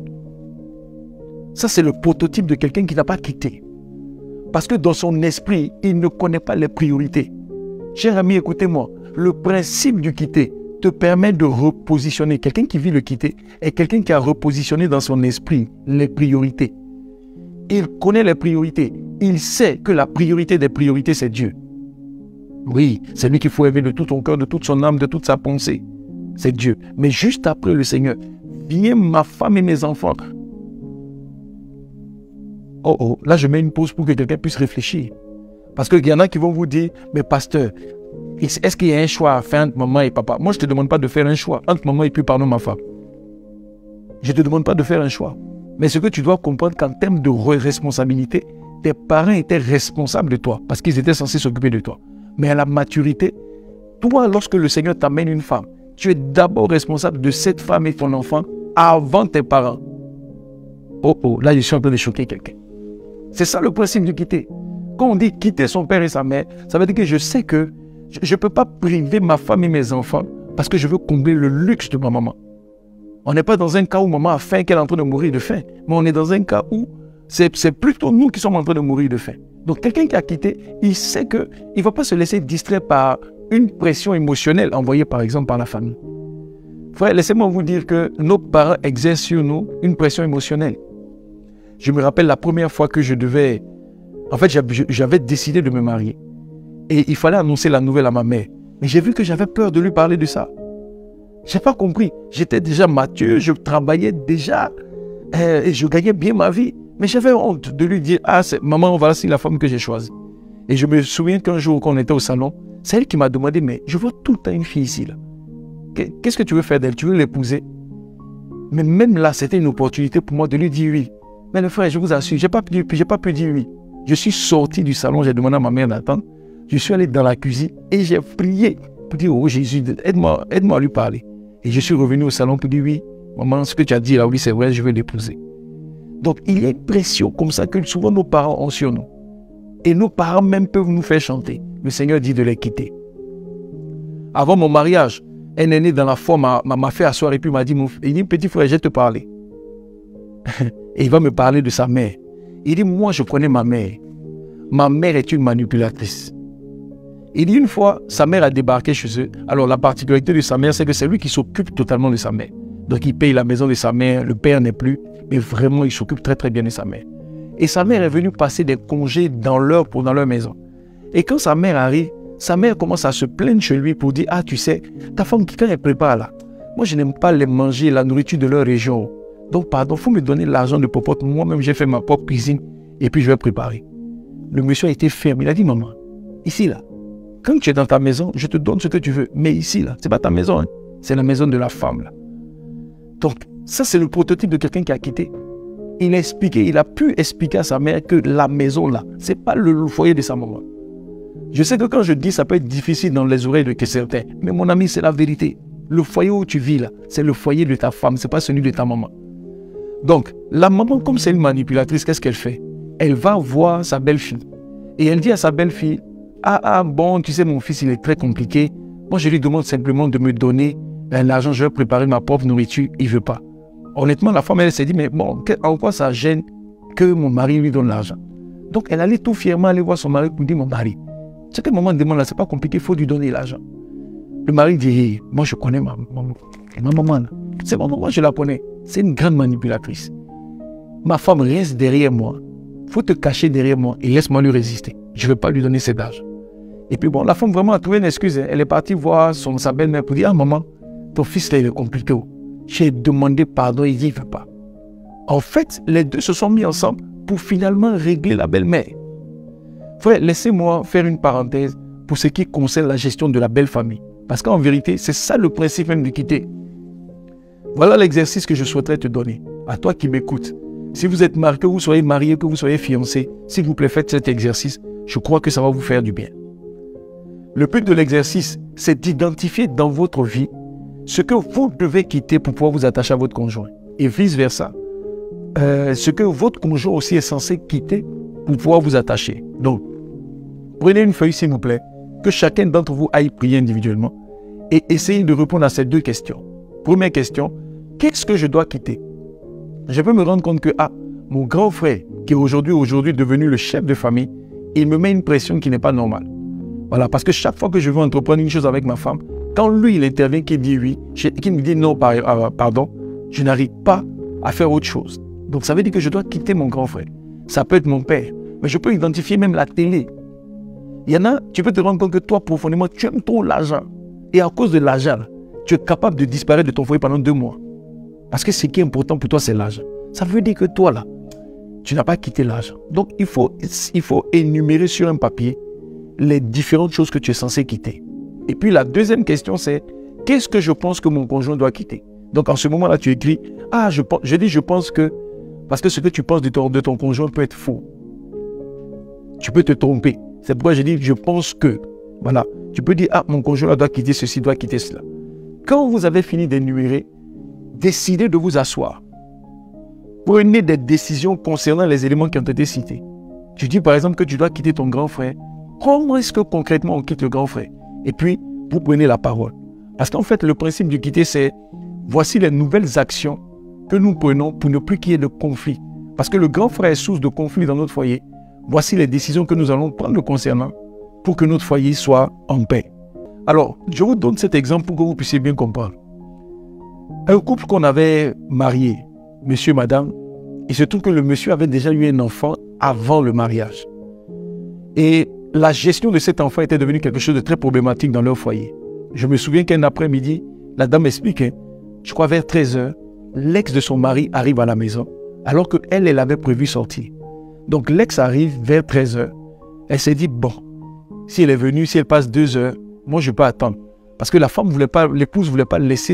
Ça, c'est le prototype de quelqu'un qui n'a pas quitté. Parce que dans son esprit, il ne connaît pas les priorités. Cher ami, écoutez-moi, le principe du quitter te permet de repositionner. Quelqu'un qui vit le quitter est quelqu'un qui a repositionné dans son esprit les priorités. Il connaît les priorités. Il sait que la priorité des priorités, c'est Dieu. Oui, c'est lui qu'il faut aimer de tout ton cœur, de toute son âme, de toute sa pensée. C'est Dieu. Mais juste après le Seigneur, viens ma femme et mes enfants. Oh, là je mets une pause pour que quelqu'un puisse réfléchir. Parce qu'il y en a qui vont vous dire, mais pasteur, est-ce qu'il y a un choix à faire entre maman et papa? Moi je ne te demande pas de faire un choix entre maman et puis pardon ma femme. Je ne te demande pas de faire un choix. Mais ce que tu dois comprendre qu'en termes de responsabilité, tes parents étaient responsables de toi parce qu'ils étaient censés s'occuper de toi. Mais à la maturité, toi lorsque le Seigneur t'amène une femme, tu es d'abord responsable de cette femme et ton enfant avant tes parents. Oh, là je suis en train de choquer quelqu'un. C'est ça le principe du quitter. Quand on dit quitter son père et sa mère, ça veut dire que je sais que je ne peux pas priver ma femme et mes enfants parce que je veux combler le luxe de ma maman. On n'est pas dans un cas où maman a faim, qu'elle est en train de mourir de faim. Mais on est dans un cas où c'est plutôt nous qui sommes en train de mourir de faim. Donc quelqu'un qui a quitté, il sait qu'il ne va pas se laisser distraire par une pression émotionnelle envoyée par exemple par la famille. Frère, laissez-moi vous dire que nos parents exercent sur nous une pression émotionnelle. Je me rappelle la première fois que je devais... En fait, j'avais décidé de me marier. Et il fallait annoncer la nouvelle à ma mère. Mais j'ai vu que j'avais peur de lui parler de ça. Je n'ai pas compris. J'étais déjà mature, je travaillais déjà et je gagnais bien ma vie. Mais j'avais honte de lui dire « Ah, maman, voici la femme que j'ai choisie. » Et je me souviens qu'un jour, quand on était au salon, c'est elle qui m'a demandé « Mais je vois tout le temps une fille ici. Là. Qu'est-ce que tu veux faire d'elle? Tu veux l'épouser ?» Mais même là, c'était une opportunité pour moi de lui dire oui. Mais le frère, je vous assure, je n'ai pas pu dire oui. Je suis sorti du salon, j'ai demandé à ma mère d'attendre. Je suis allé dans la cuisine et j'ai prié pour dire « Oh Jésus, aide-moi à lui parler. » Et je suis revenu au salon pour dire « Oui, maman, ce que tu as dit là, oui, c'est vrai, je vais l'épouser. » Donc, il y a une pression comme ça que souvent nos parents ont sur nous. Et nos parents même peuvent nous faire chanter. Le Seigneur dit de les quitter. Avant mon mariage, un aîné dans la foi m'a fait asseoir et puis m'a dit « Il dit, petit frère, je vais te parler. » Et il va me parler de sa mère. Il dit, moi je connais ma mère. Ma mère est une manipulatrice. Il dit, une fois, sa mère a débarqué chez eux. Alors la particularité de sa mère, c'est que c'est lui qui s'occupe totalement de sa mère. Donc il paye la maison de sa mère, le père n'est plus, mais vraiment il s'occupe très très bien de sa mère. Et sa mère est venue passer des congés dans leur maison. Et quand sa mère arrive, sa mère commence à se plaindre chez lui pour dire, ah tu sais, ta femme quand elle prépare là, moi je n'aime pas les manger, la nourriture de leur région. Donc, pardon, il faut me donner l'argent de popote. Moi-même, j'ai fait ma propre cuisine et puis je vais préparer. Le monsieur a été ferme. Il a dit, maman, ici, là, quand tu es dans ta maison, je te donne ce que tu veux. Mais ici, là, ce n'est pas ta maison. Hein. C'est la maison de la femme, là. Donc, ça, c'est le prototype de quelqu'un qui a quitté. Il a pu expliquer à sa mère que la maison, là, ce n'est pas le foyer de sa maman. Je sais que quand je dis, ça peut être difficile dans les oreilles de certains. Mais mon ami, c'est la vérité. Le foyer où tu vis, là, c'est le foyer de ta femme. Ce n'est pas celui de ta maman. Donc, la maman, comme c'est une manipulatrice, qu'est-ce qu'elle fait? Elle va voir sa belle-fille. Et elle dit à sa belle-fille, bon, tu sais, mon fils, il est très compliqué. Moi, je lui demande simplement de me donner l'argent, je vais préparer ma propre nourriture, il ne veut pas. Honnêtement, la femme, elle s'est dit, mais bon, en quoi ça gêne que mon mari lui donne l'argent? Donc, elle allait tout fièrement aller voir son mari pour dire, mon mari, ce que maman demande là, c'est pas compliqué, il faut lui donner l'argent. Le mari dit, hey, moi je connais ma maman. C'est ma maman, je la connais. C'est une grande manipulatrice. Ma femme reste derrière moi. Il faut te cacher derrière moi et laisse-moi lui résister. Je ne vais pas lui donner cet argent. Et puis bon, la femme vraiment a trouvé une excuse. Elle est partie voir sa belle-mère pour dire, ah maman, ton fils là, il est compliqué. J'ai demandé pardon, il dit, il ne veut pas. En fait, les deux se sont mis ensemble pour finalement régler la belle-mère. Frère, laissez-moi faire une parenthèse pour ce qui concerne la gestion de la belle famille. Parce qu'en vérité, c'est ça le principe même de quitter. Voilà l'exercice que je souhaiterais te donner. À toi qui m'écoutes. Si vous êtes marié, que vous soyez marié, que vous soyez fiancé, s'il vous plaît, faites cet exercice. Je crois que ça va vous faire du bien. Le but de l'exercice, c'est d'identifier dans votre vie ce que vous devez quitter pour pouvoir vous attacher à votre conjoint. Et vice-versa. Ce que votre conjoint aussi est censé quitter pour pouvoir vous attacher. Donc, prenez une feuille, s'il vous plaît, que chacun d'entre vous aille prier individuellement et essayez de répondre à ces deux questions. Première question, qu'est-ce que je dois quitter? Je peux me rendre compte que, mon grand frère, qui est aujourd'hui devenu le chef de famille, il me met une pression qui n'est pas normale. Voilà, parce que chaque fois que je veux entreprendre une chose avec ma femme, quand lui, il intervient, qu'il dit oui, qu'il me dit non, pardon, je n'arrive pas à faire autre chose. Donc, ça veut dire que je dois quitter mon grand frère. Ça peut être mon père, mais je peux identifier même la télé. Il y en a, tu peux te rendre compte que toi, profondément, tu aimes trop l'argent. Et à cause de l'argent, tu es capable de disparaître de ton foyer pendant 2 mois. Parce que ce qui est important pour toi, c'est l'argent. Ça veut dire que toi, là, tu n'as pas quitté l'argent. Donc, il faut énumérer sur un papier les différentes choses que tu es censé quitter. Et puis, la deuxième question, c'est qu'est-ce que je pense que mon conjoint doit quitter? Donc, en ce moment-là, tu écris, je pense que, parce que ce que tu penses de ton conjoint peut être faux. Tu peux te tromper. C'est pourquoi je dis, je pense que, voilà. Tu peux dire, mon conjoint doit quitter ceci, doit quitter cela. Quand vous avez fini d'énumérer, décidez de vous asseoir. Prenez des décisions concernant les éléments qui ont été cités. Tu dis par exemple que tu dois quitter ton grand frère. Comment est-ce que concrètement on quitte le grand frère? Et puis, vous prenez la parole. Parce qu'en fait, le principe du quitter, c'est voici les nouvelles actions que nous prenons pour ne plus qu'il y ait de conflit. Parce que le grand frère est source de conflit dans notre foyer. Voici les décisions que nous allons prendre le concernant pour que notre foyer soit en paix. Alors, je vous donne cet exemple pour que vous puissiez bien comprendre. Un couple qu'on avait marié, monsieur, madame, il se trouve que le monsieur avait déjà eu un enfant avant le mariage. Et la gestion de cet enfant était devenue quelque chose de très problématique dans leur foyer. Je me souviens qu'un après-midi, la dame explique, je crois vers 13h, l'ex de son mari arrive à la maison, alors qu'elle, elle avait prévu sortir. Donc l'ex arrive vers 13h. Elle s'est dit, bon, si elle est venue, si elle passe 2 heures, moi je peux attendre. Parce que la femme voulait pas, l'épouse ne voulait pas laisser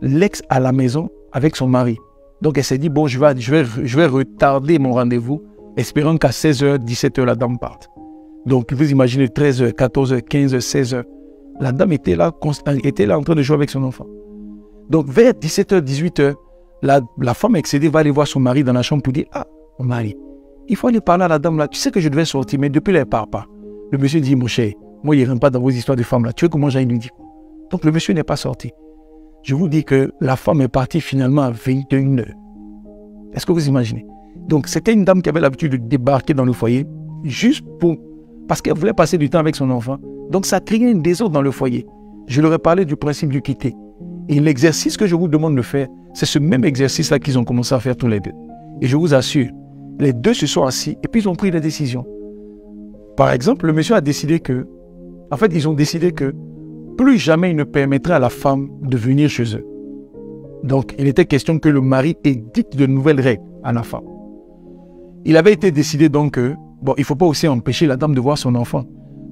l'ex à la maison avec son mari. Donc elle s'est dit, bon, je vais retarder mon rendez-vous, espérant qu'à 16h, 17h, la dame parte. Donc vous imaginez 13h, 14h, 15h, 16h. La dame était là en train de jouer avec son enfant. Donc vers 17h, 18h, la femme excédée va aller voir son mari dans la chambre pour dire, mon mari, il faut aller parler à la dame là. Tu sais que je devais sortir, mais depuis elle ne part pas. Le monsieur dit, mon cher, moi, il ne rentre pas dans vos histoires de femmes là. Tu veux que moi j'aille lui dire? Donc le monsieur n'est pas sorti. Je vous dis que la femme est partie finalement à 21h. Est-ce que vous imaginez? Donc c'était une dame qui avait l'habitude de débarquer dans le foyer juste parce qu'elle voulait passer du temps avec son enfant. Donc ça créait un désordre dans le foyer. Je leur ai parlé du principe du quitter. Et l'exercice que je vous demande de faire, c'est ce même exercice-là qu'ils ont commencé à faire tous les deux. Et je vous assure, les deux se sont assis et puis ils ont pris des décisions. Par exemple, le monsieur a décidé que, ils ont décidé que plus jamais il ne permettrait à la femme de venir chez eux. Donc, il était question que le mari édicte de nouvelles règles à la femme. Il avait été décidé donc que, il ne faut pas aussi empêcher la dame de voir son enfant.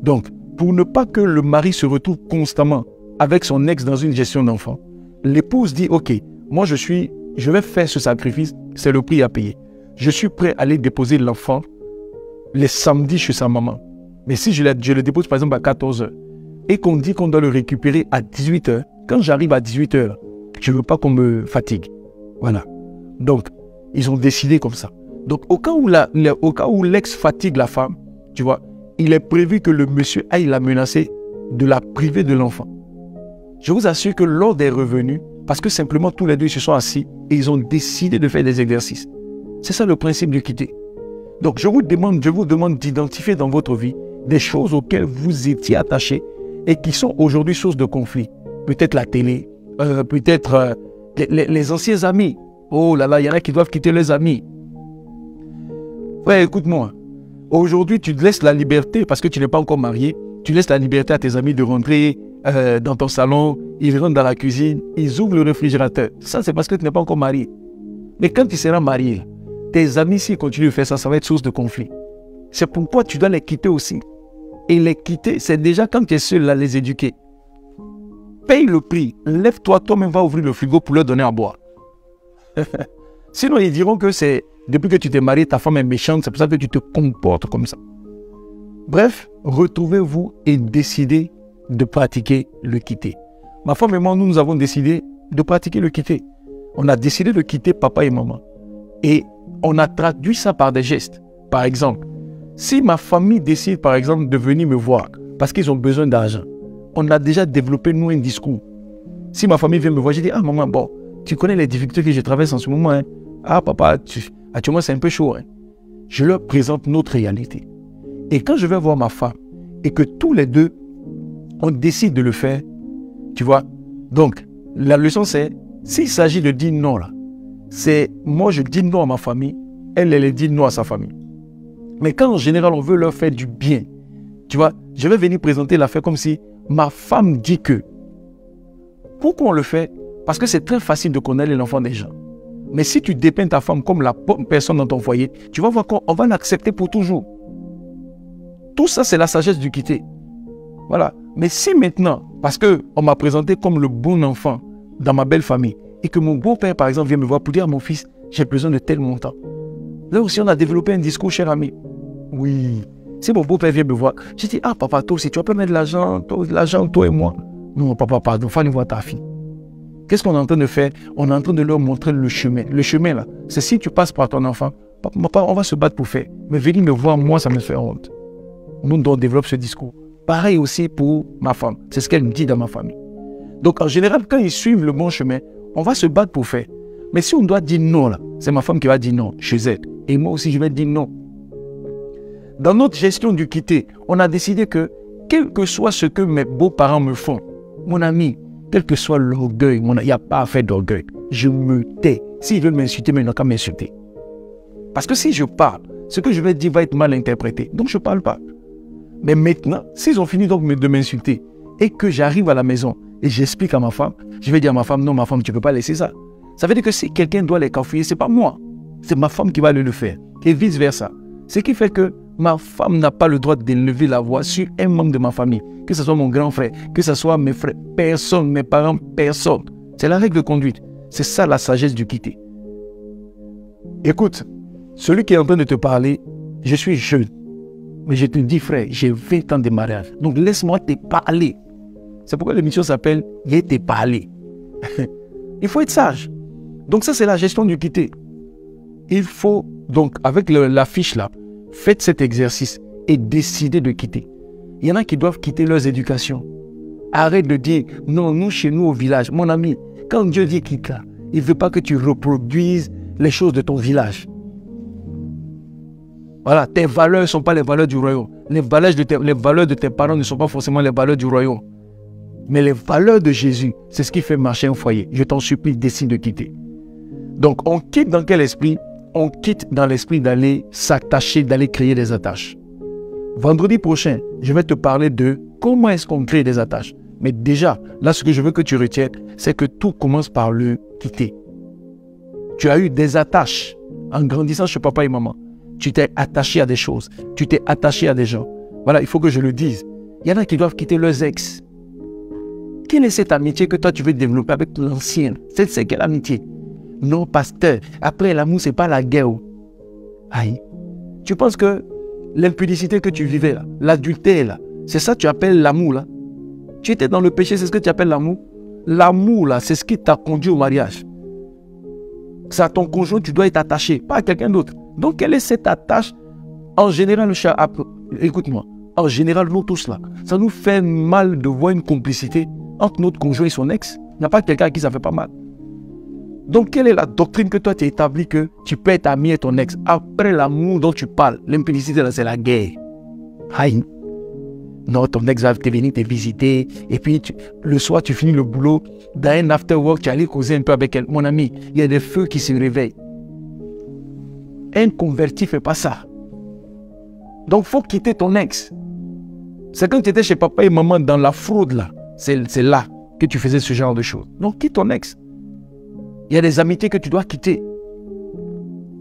Donc, pour ne pas que le mari se retrouve constamment avec son ex dans une gestion d'enfant, l'épouse dit, ok, moi je vais faire ce sacrifice, c'est le prix à payer. Je suis prêt à aller déposer l'enfant les samedis chez sa maman. Mais si je le dépose par exemple à 14h et qu'on dit qu'on doit le récupérer à 18h, quand j'arrive à 18h, je ne veux pas qu'on me fatigue. Voilà. Donc, ils ont décidé comme ça. Donc, au cas où l'ex fatigue la femme, tu vois, il est prévu que le monsieur aille la menacer de la priver de l'enfant. Je vous assure que l'ordre est revenu parce que simplement tous les deux se sont assis et ils ont décidé de faire des exercices. C'est ça le principe du quitter. Donc je vous demande d'identifier dans votre vie des choses auxquelles vous étiez attaché et qui sont aujourd'hui source de conflit. Peut-être la télé, peut-être les anciens amis. Oh là là, il y en a qui doivent quitter leurs amis. Ouais, écoute-moi. Aujourd'hui, tu te laisses la liberté, parce que tu n'es pas encore marié, tu laisses la liberté à tes amis de rentrer dans ton salon, ils rentrent dans la cuisine, ils ouvrent le réfrigérateur. Ça, c'est parce que tu n'es pas encore marié. Mais quand tu seras marié, tes amis, s'ils continuent de faire ça, ça va être source de conflit. C'est pourquoi tu dois les quitter aussi. Et les quitter, c'est déjà quand tu es seul à les éduquer. Paye le prix. Lève-toi, toi-même, va ouvrir le frigo pour leur donner à boire. Sinon, ils diront que c'est depuis que tu t'es marié, ta femme est méchante, c'est pour ça que tu te comportes comme ça. Bref, retrouvez-vous et décidez de pratiquer le quitter. Ma femme et moi, nous avons décidé de pratiquer le quitter. On a décidé de quitter papa et maman. Et on a traduit ça par des gestes. Par exemple, si ma famille décide, par exemple, de venir me voir parce qu'ils ont besoin d'argent, on a déjà développé, nous, un discours. Si ma famille vient me voir, je dis, ah maman, bon, tu connais les difficultés que je traverse en ce moment, hein? Ah papa, actuellement c'est un peu chaud. Hein? Je leur présente notre réalité. Et quand je vais voir ma femme et que tous les deux, on décide de le faire, tu vois, donc la leçon c'est, s'il s'agit de dire non là, c'est moi je dis non à ma famille, elle dit non à sa famille. Mais quand en général on veut leur faire du bien, tu vois, je vais venir présenter l'affaire comme si ma femme dit que. Pourquoi on le fait? Parce que c'est très facile de connaître l'enfant des gens. Mais si tu dépeins ta femme comme la bonne personne dans ton foyer, tu vas voir qu'on va l'accepter pour toujours. Tout ça, c'est la sagesse du quitter. Voilà. Mais si maintenant, parce qu'on m'a présenté comme le bon enfant dans ma belle famille, et que mon beau-père, par exemple, vient me voir pour dire à mon fils, j'ai besoin de tel montant. Là aussi, on a développé un discours, cher ami. Oui. Si mon beau-père vient me voir, je dis, ah papa, toi aussi, tu vas pas mettre de l'argent, toi et moi. Non, papa, pardon, il faut aller voir ta fille. Qu'est-ce qu'on est en train de faire? On est en train de leur montrer le chemin. Le chemin, là, c'est si tu passes par ton enfant, papa, on va se battre pour faire. Mais venir me voir, moi, ça me fait honte. Nous, on développe ce discours. Pareil aussi pour ma femme. C'est ce qu'elle me dit dans ma famille. Donc, en général, quand ils suivent le bon chemin, on va se battre pour faire. Mais si on doit dire non, là, c'est ma femme qui va dire non chez elle. Et moi aussi, je vais dire non. Dans notre gestion du quitter, on a décidé que, quel que soit ce que mes beaux-parents me font, mon ami, quel que soit l'orgueil, il n'y a pas à faire d'orgueil. Je me tais. S'ils veulent m'insulter, mais ils n'ont qu'à m'insulter. Parce que si je parle, ce que je vais dire va être mal interprété. Donc je ne parle pas. Mais maintenant, s'ils ont fini donc de m'insulter et que j'arrive à la maison et j'explique à ma femme, je vais dire à ma femme, non, ma femme, tu ne peux pas laisser ça. Ça veut dire que si quelqu'un doit les cafouiller, ce n'est pas moi. C'est ma femme qui va le faire. Et vice-versa. Ce qui fait que ma femme n'a pas le droit d'élever la voix sur un membre de ma famille. Que ce soit mon grand frère, que ce soit mes frères, personne, mes parents, personne. C'est la règle de conduite. C'est ça la sagesse du quitter. Écoute, celui qui est en train de te parler, je suis jeune. Mais je te dis frère, j'ai 20 ans de mariage. Donc laisse-moi te parler. C'est pourquoi l'émission s'appelle « Je te parler ». Il faut être sage. Donc ça c'est la gestion du quitter. Il faut donc avec la fiche là, faites cet exercice et décidez de quitter. Il y en a qui doivent quitter leurs éducations. Arrête de dire, non, nous, chez nous, au village, mon ami, quand Dieu dit quitte là, il ne veut pas que tu reproduises les choses de ton village. Voilà, tes valeurs ne sont pas les valeurs du royaume. Les valeurs de tes parents ne sont pas forcément les valeurs du royaume. Mais les valeurs de Jésus, c'est ce qui fait marcher un foyer. Je t'en supplie, décide de quitter. Donc, on quitte dans quel esprit? On quitte dans l'esprit d'aller s'attacher, d'aller créer des attaches. Vendredi prochain, je vais te parler de comment est-ce qu'on crée des attaches. Mais déjà, là, ce que je veux que tu retiennes, c'est que tout commence par le quitter. Tu as eu des attaches en grandissant chez papa et maman. Tu t'es attaché à des choses. Tu t'es attaché à des gens. Voilà, il faut que je le dise. Il y en a qui doivent quitter leurs ex. Quelle est cette amitié que toi, tu veux développer avec l'ancienne? C'est quelle amitié? Non, pasteur, après l'amour, ce n'est pas la guerre. Aïe. Tu penses que l'impudicité que tu vivais là, l'adultère là, c'est ça que tu appelles l'amour là? Tu étais dans le péché, c'est ce que tu appelles l'amour? L'amour là, c'est ce qui t'a conduit au mariage. C'est à ton conjoint, tu dois être attaché, pas à quelqu'un d'autre. Donc, quelle est cette attache? En général, écoute-moi, en général, nous tous là, ça nous fait mal de voir une complicité entre notre conjoint et son ex. Il n'y a pas quelqu'un à qui ça fait pas mal. Donc, quelle est la doctrine que toi tu as établie que tu peux être ami avec ton ex? Après l'amour dont tu parles, l'impudicité là, c'est la guerre. Aïe. Non, ton ex va venir te visiter. Et puis, le soir, tu finis le boulot. Dans un after work, tu allais causer un peu avec elle. Mon ami, il y a des feux qui se réveillent. Un converti ne fait pas ça. Donc, il faut quitter ton ex. C'est quand tu étais chez papa et maman dans la fraude là. C'est là que tu faisais ce genre de choses. Donc, quitte ton ex. Il y a des amitiés que tu dois quitter.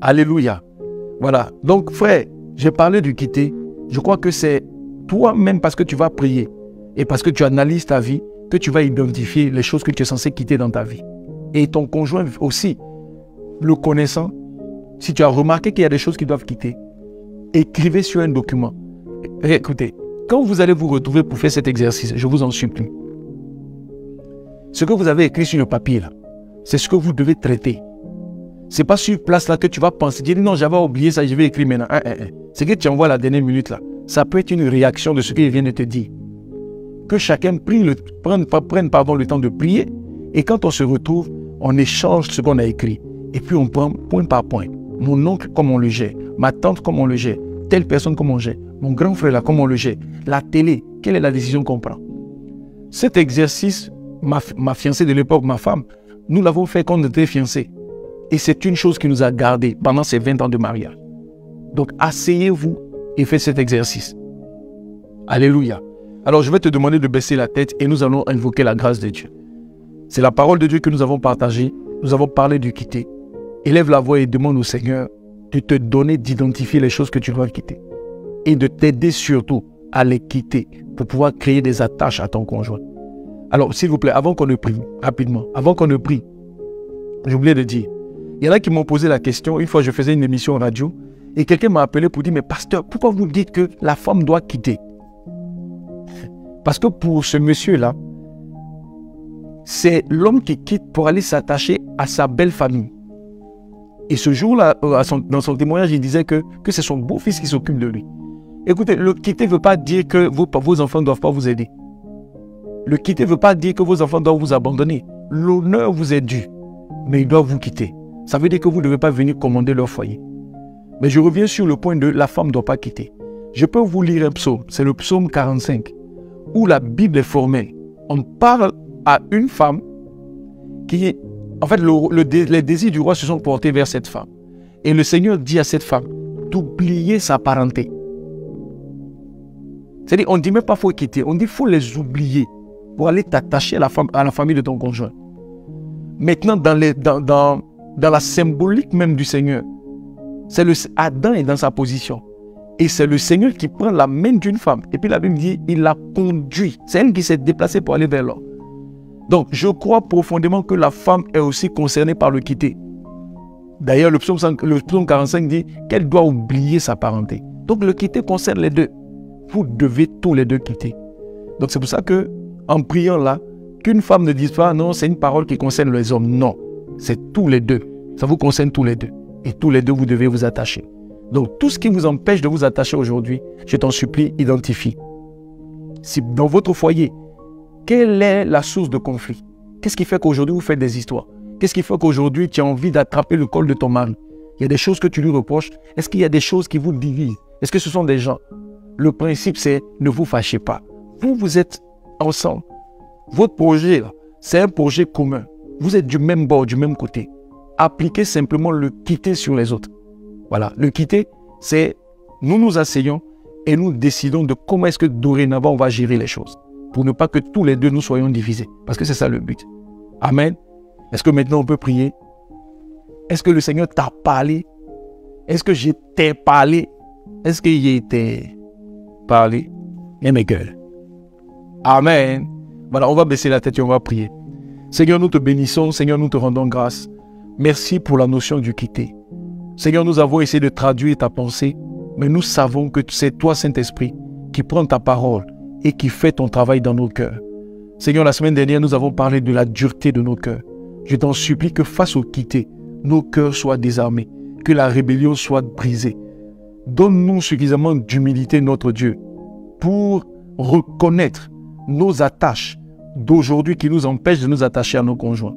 Alléluia. Voilà. Donc, frère, j'ai parlé du quitter. Je crois que c'est toi-même, parce que tu vas prier et parce que tu analyses ta vie, que tu vas identifier les choses que tu es censé quitter dans ta vie. Et ton conjoint aussi, le connaissant, si tu as remarqué qu'il y a des choses qui doivent quitter, écrivez sur un document. Écoutez, quand vous allez vous retrouver pour faire cet exercice, je vous en supplie, ce que vous avez écrit sur le papier là, c'est ce que vous devez traiter. Ce n'est pas sur place là que tu vas penser, dire non, j'avais oublié ça, je vais écrire maintenant. C'est que tu envoies la dernière minute là. Ça peut être une réaction de ce qu'il vient de te dire. Que chacun prenne le temps de prier. Et quand on se retrouve, on échange ce qu'on a écrit. Et puis on prend point par point. Mon oncle, comment on le gère. Ma tante, comment on le gère. Telle personne, comment on gère. Mon grand frère, là, comment on le gère. La télé, quelle est la décision qu'on prend. Cet exercice, ma fiancée de l'époque, ma femme, nous l'avons fait quand on était fiancés. Et c'est une chose qui nous a gardés pendant ces 20 ans de mariage. Donc, asseyez-vous et faites cet exercice. Alléluia. Alors, je vais te demander de baisser la tête et nous allons invoquer la grâce de Dieu. C'est la parole de Dieu que nous avons partagée. Nous avons parlé du quitter. Élève la voix et demande au Seigneur de te donner, d'identifier les choses que tu dois quitter. Et de t'aider surtout à les quitter pour pouvoir créer des attaches à ton conjoint. Alors, s'il vous plaît, avant qu'on ne prie, rapidement, avant qu'on ne prie, j'ai oublié de dire, il y en a qui m'ont posé la question, une fois je faisais une émission radio, et quelqu'un m'a appelé pour dire, mais pasteur, pourquoi vous dites que la femme doit quitter? Parce que pour ce monsieur-là, c'est l'homme qui quitte pour aller s'attacher à sa belle famille. Et ce jour-là, dans son témoignage, il disait que c'est son beau-fils qui s'occupe de lui. Écoutez, le quitter ne veut pas dire que vos enfants ne doivent pas vous aider. Le quitter ne veut pas dire que vos enfants doivent vous abandonner. L'honneur vous est dû, mais ils doivent vous quitter. Ça veut dire que vous ne devez pas venir commander leur foyer. Mais je reviens sur le point de la femme ne doit pas quitter. Je peux vous lire un psaume, c'est le psaume 45, où la Bible est formelle. On parle à une femme qui, en fait, les désirs du roi se sont portés vers cette femme. Et le Seigneur dit à cette femme d'oublier sa parenté. C'est-à-dire, on ne dit même pas qu'il faut quitter, on dit qu'il faut les oublier pour aller t'attacher à la famille de ton conjoint. Maintenant, dans la symbolique même du Seigneur, c'est Adam est dans sa position. Et c'est le Seigneur qui prend la main d'une femme. Et puis la Bible dit, il la conduit. C'est elle qui s'est déplacée pour aller vers l'homme. Donc, je crois profondément que la femme est aussi concernée par le quitter. D'ailleurs, le psaume 45 dit qu'elle doit oublier sa parenté. Donc, le quitter concerne les deux. Vous devez tous les deux quitter. Donc, c'est pour ça que, en priant là, qu'une femme ne dise pas, non, c'est une parole qui concerne les hommes. Non, c'est tous les deux. Ça vous concerne tous les deux. Et tous les deux, vous devez vous attacher. Donc, tout ce qui vous empêche de vous attacher aujourd'hui, je t'en supplie, identifie. Si dans votre foyer, quelle est la source de conflit? Qu'est-ce qui fait qu'aujourd'hui, vous faites des histoires? Qu'est-ce qui fait qu'aujourd'hui, tu as envie d'attraper le col de ton mari? Il y a des choses que tu lui reproches. Est-ce qu'il y a des choses qui vous divisent? Est-ce que ce sont des gens? Le principe, c'est ne vous fâchez pas. Vous êtes ensemble. Votre projet, c'est un projet commun. Vous êtes du même bord, du même côté. Appliquez simplement le quitter sur les autres. Voilà, le quitter, c'est nous nous asseyons et nous décidons de comment est-ce que dorénavant on va gérer les choses. Pour ne pas que tous les deux nous soyons divisés. Parce que c'est ça le but. Amen. Est-ce que maintenant on peut prier? Est-ce que le Seigneur t'a parlé? Est-ce que je t'ai parlé? Est-ce que j'ai été parlé? Et mes gueules. Amen. Voilà, on va baisser la tête et on va prier. Seigneur, nous te bénissons. Seigneur, nous te rendons grâce. Merci pour la notion du quitter. Seigneur, nous avons essayé de traduire ta pensée, mais nous savons que c'est toi, Saint-Esprit, qui prends ta parole et qui fait ton travail dans nos cœurs. Seigneur, la semaine dernière, nous avons parlé de la dureté de nos cœurs. Je t'en supplie que face au quitter, nos cœurs soient désarmés, que la rébellion soit brisée. Donne-nous suffisamment d'humilité, notre Dieu, pour reconnaître nos attaches, d'aujourd'hui qui nous empêchent de nous attacher à nos conjoints.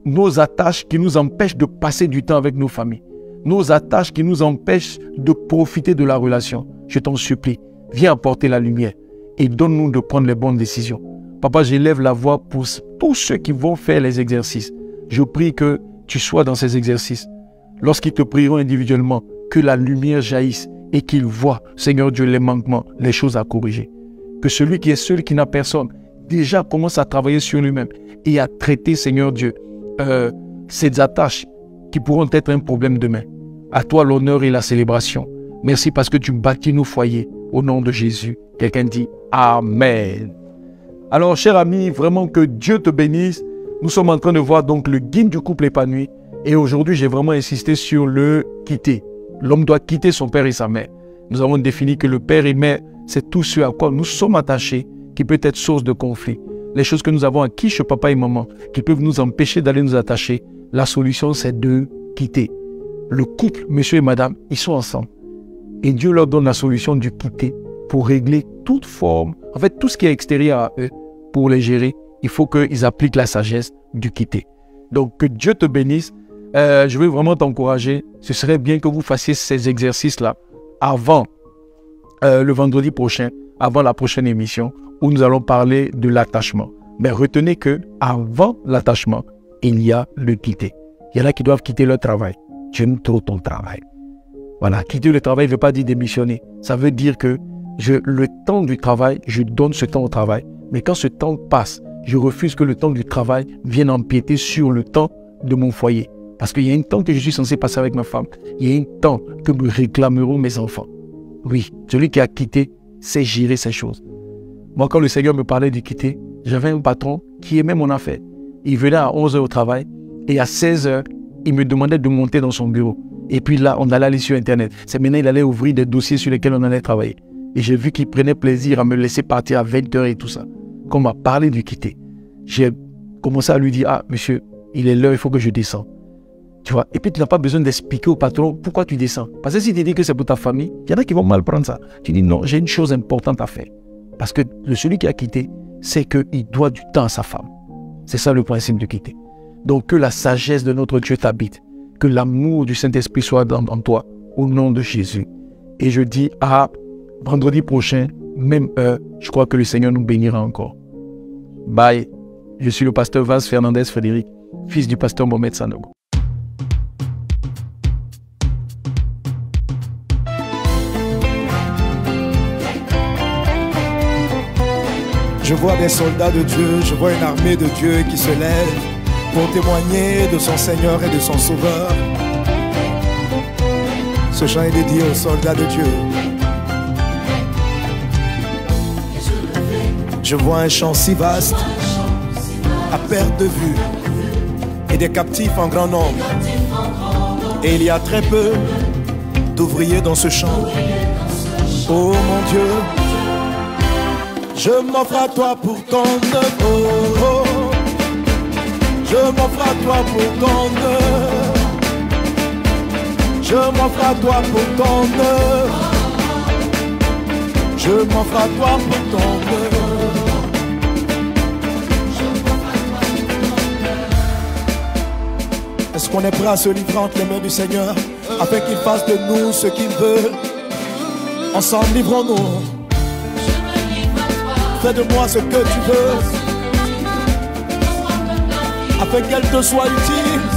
Nos attaches qui nous empêchent de passer du temps avec nos familles. Nos attaches qui nous empêchent de profiter de la relation. Je t'en supplie, viens apporter la lumière et donne-nous de prendre les bonnes décisions. Papa, j'élève la voix pour tous ceux qui vont faire les exercices. Je prie que tu sois dans ces exercices. Lorsqu'ils te prieront individuellement, que la lumière jaillisse et qu'ils voient, Seigneur Dieu, les manquements, les choses à corriger. Que celui qui est seul, qui n'a personne, déjà commence à travailler sur lui-même et à traiter, Seigneur Dieu, ces attaches qui pourront être un problème demain. À toi l'honneur et la célébration. Merci parce que tu bâtis nos foyers. Au nom de Jésus, quelqu'un dit Amen. Alors, cher ami, vraiment que Dieu te bénisse. Nous sommes en train de voir donc le guide du couple épanoui. Et aujourd'hui, j'ai vraiment insisté sur le quitter. L'homme doit quitter son père et sa mère. Nous avons défini que le père et mère, c'est tout ce à quoi nous sommes attachés, qui peut être source de conflit. Les choses que nous avons acquis chez papa et maman, qui peuvent nous empêcher d'aller nous attacher. La solution, c'est de quitter. Le couple, monsieur et madame, ils sont ensemble. Et Dieu leur donne la solution du quitter pour régler toute forme, en fait, tout ce qui est extérieur à eux, pour les gérer, il faut qu'ils appliquent la sagesse du quitter. Donc, que Dieu te bénisse. Je veux vraiment t'encourager. Ce serait bien que vous fassiez ces exercices-là avant le vendredi prochain, avant la prochaine émission, où nous allons parler de l'attachement. Mais retenez que avant l'attachement, il y a le quitter. Il y en a qui doivent quitter leur travail. J'aime trop ton travail. Voilà, quitter le travail ne veut pas dire démissionner. Ça veut dire que le temps du travail, je donne ce temps au travail. Mais quand ce temps passe, je refuse que le temps du travail vienne empiéter sur le temps de mon foyer. Parce qu'il y a un temps que je suis censé passer avec ma femme. Il y a un temps que me réclameront mes enfants. Oui, celui qui a quitté sait gérer ces choses. Moi, quand le Seigneur me parlait de quitter, j'avais un patron qui aimait mon affaire. Il venait à 11h au travail et à 16h, il me demandait de monter dans son bureau. Et puis là, on allait aller sur Internet. C'est maintenant qu'il allait ouvrir des dossiers sur lesquels on allait travailler. Et j'ai vu qu'il prenait plaisir à me laisser partir à 20h et tout ça. Quand on m'a parlé du quitter, j'ai commencé à lui dire « Ah, monsieur, il est l'heure, il faut que je descende. » Tu vois, et puis tu n'as pas besoin d'expliquer au patron pourquoi tu descends. Parce que si tu dis que c'est pour ta famille, il y en a qui vont mal prendre ça. Tu dis non, j'ai une chose importante à faire. Parce que celui qui a quitté, c'est qu'il doit du temps à sa femme. C'est ça le principe de quitter. Donc que la sagesse de notre Dieu t'habite. Que l'amour du Saint-Esprit soit en toi, au nom de Jésus. Et je dis à vendredi prochain, même heure, je crois que le Seigneur nous bénira encore. Bye. Je suis le pasteur Vaz Fernandez Frédéric, fils du pasteur Mohamed Sanogo. Je vois des soldats de Dieu, je vois une armée de Dieu qui se lève pour témoigner de son Seigneur et de son Sauveur. Ce chant est dédié aux soldats de Dieu. Je vois un champ si vaste, à perte de vue, et des captifs en grand nombre. Et il y a très peu d'ouvriers dans ce champ. Oh mon Dieu, je m'offre à toi pour ton œuvre. Je m'offre à toi pour ton œuvre. Je m'offre à toi pour ton œuvre. Je m'offre à toi pour ton œuvre. Est-ce qu'on est prêt à se livrer entre les mains du Seigneur afin qu'il fasse de nous ce qu'il veut? Ensemble, livrons-nous. Fais de moi ce que tu veux, afin qu'elle te soit utile.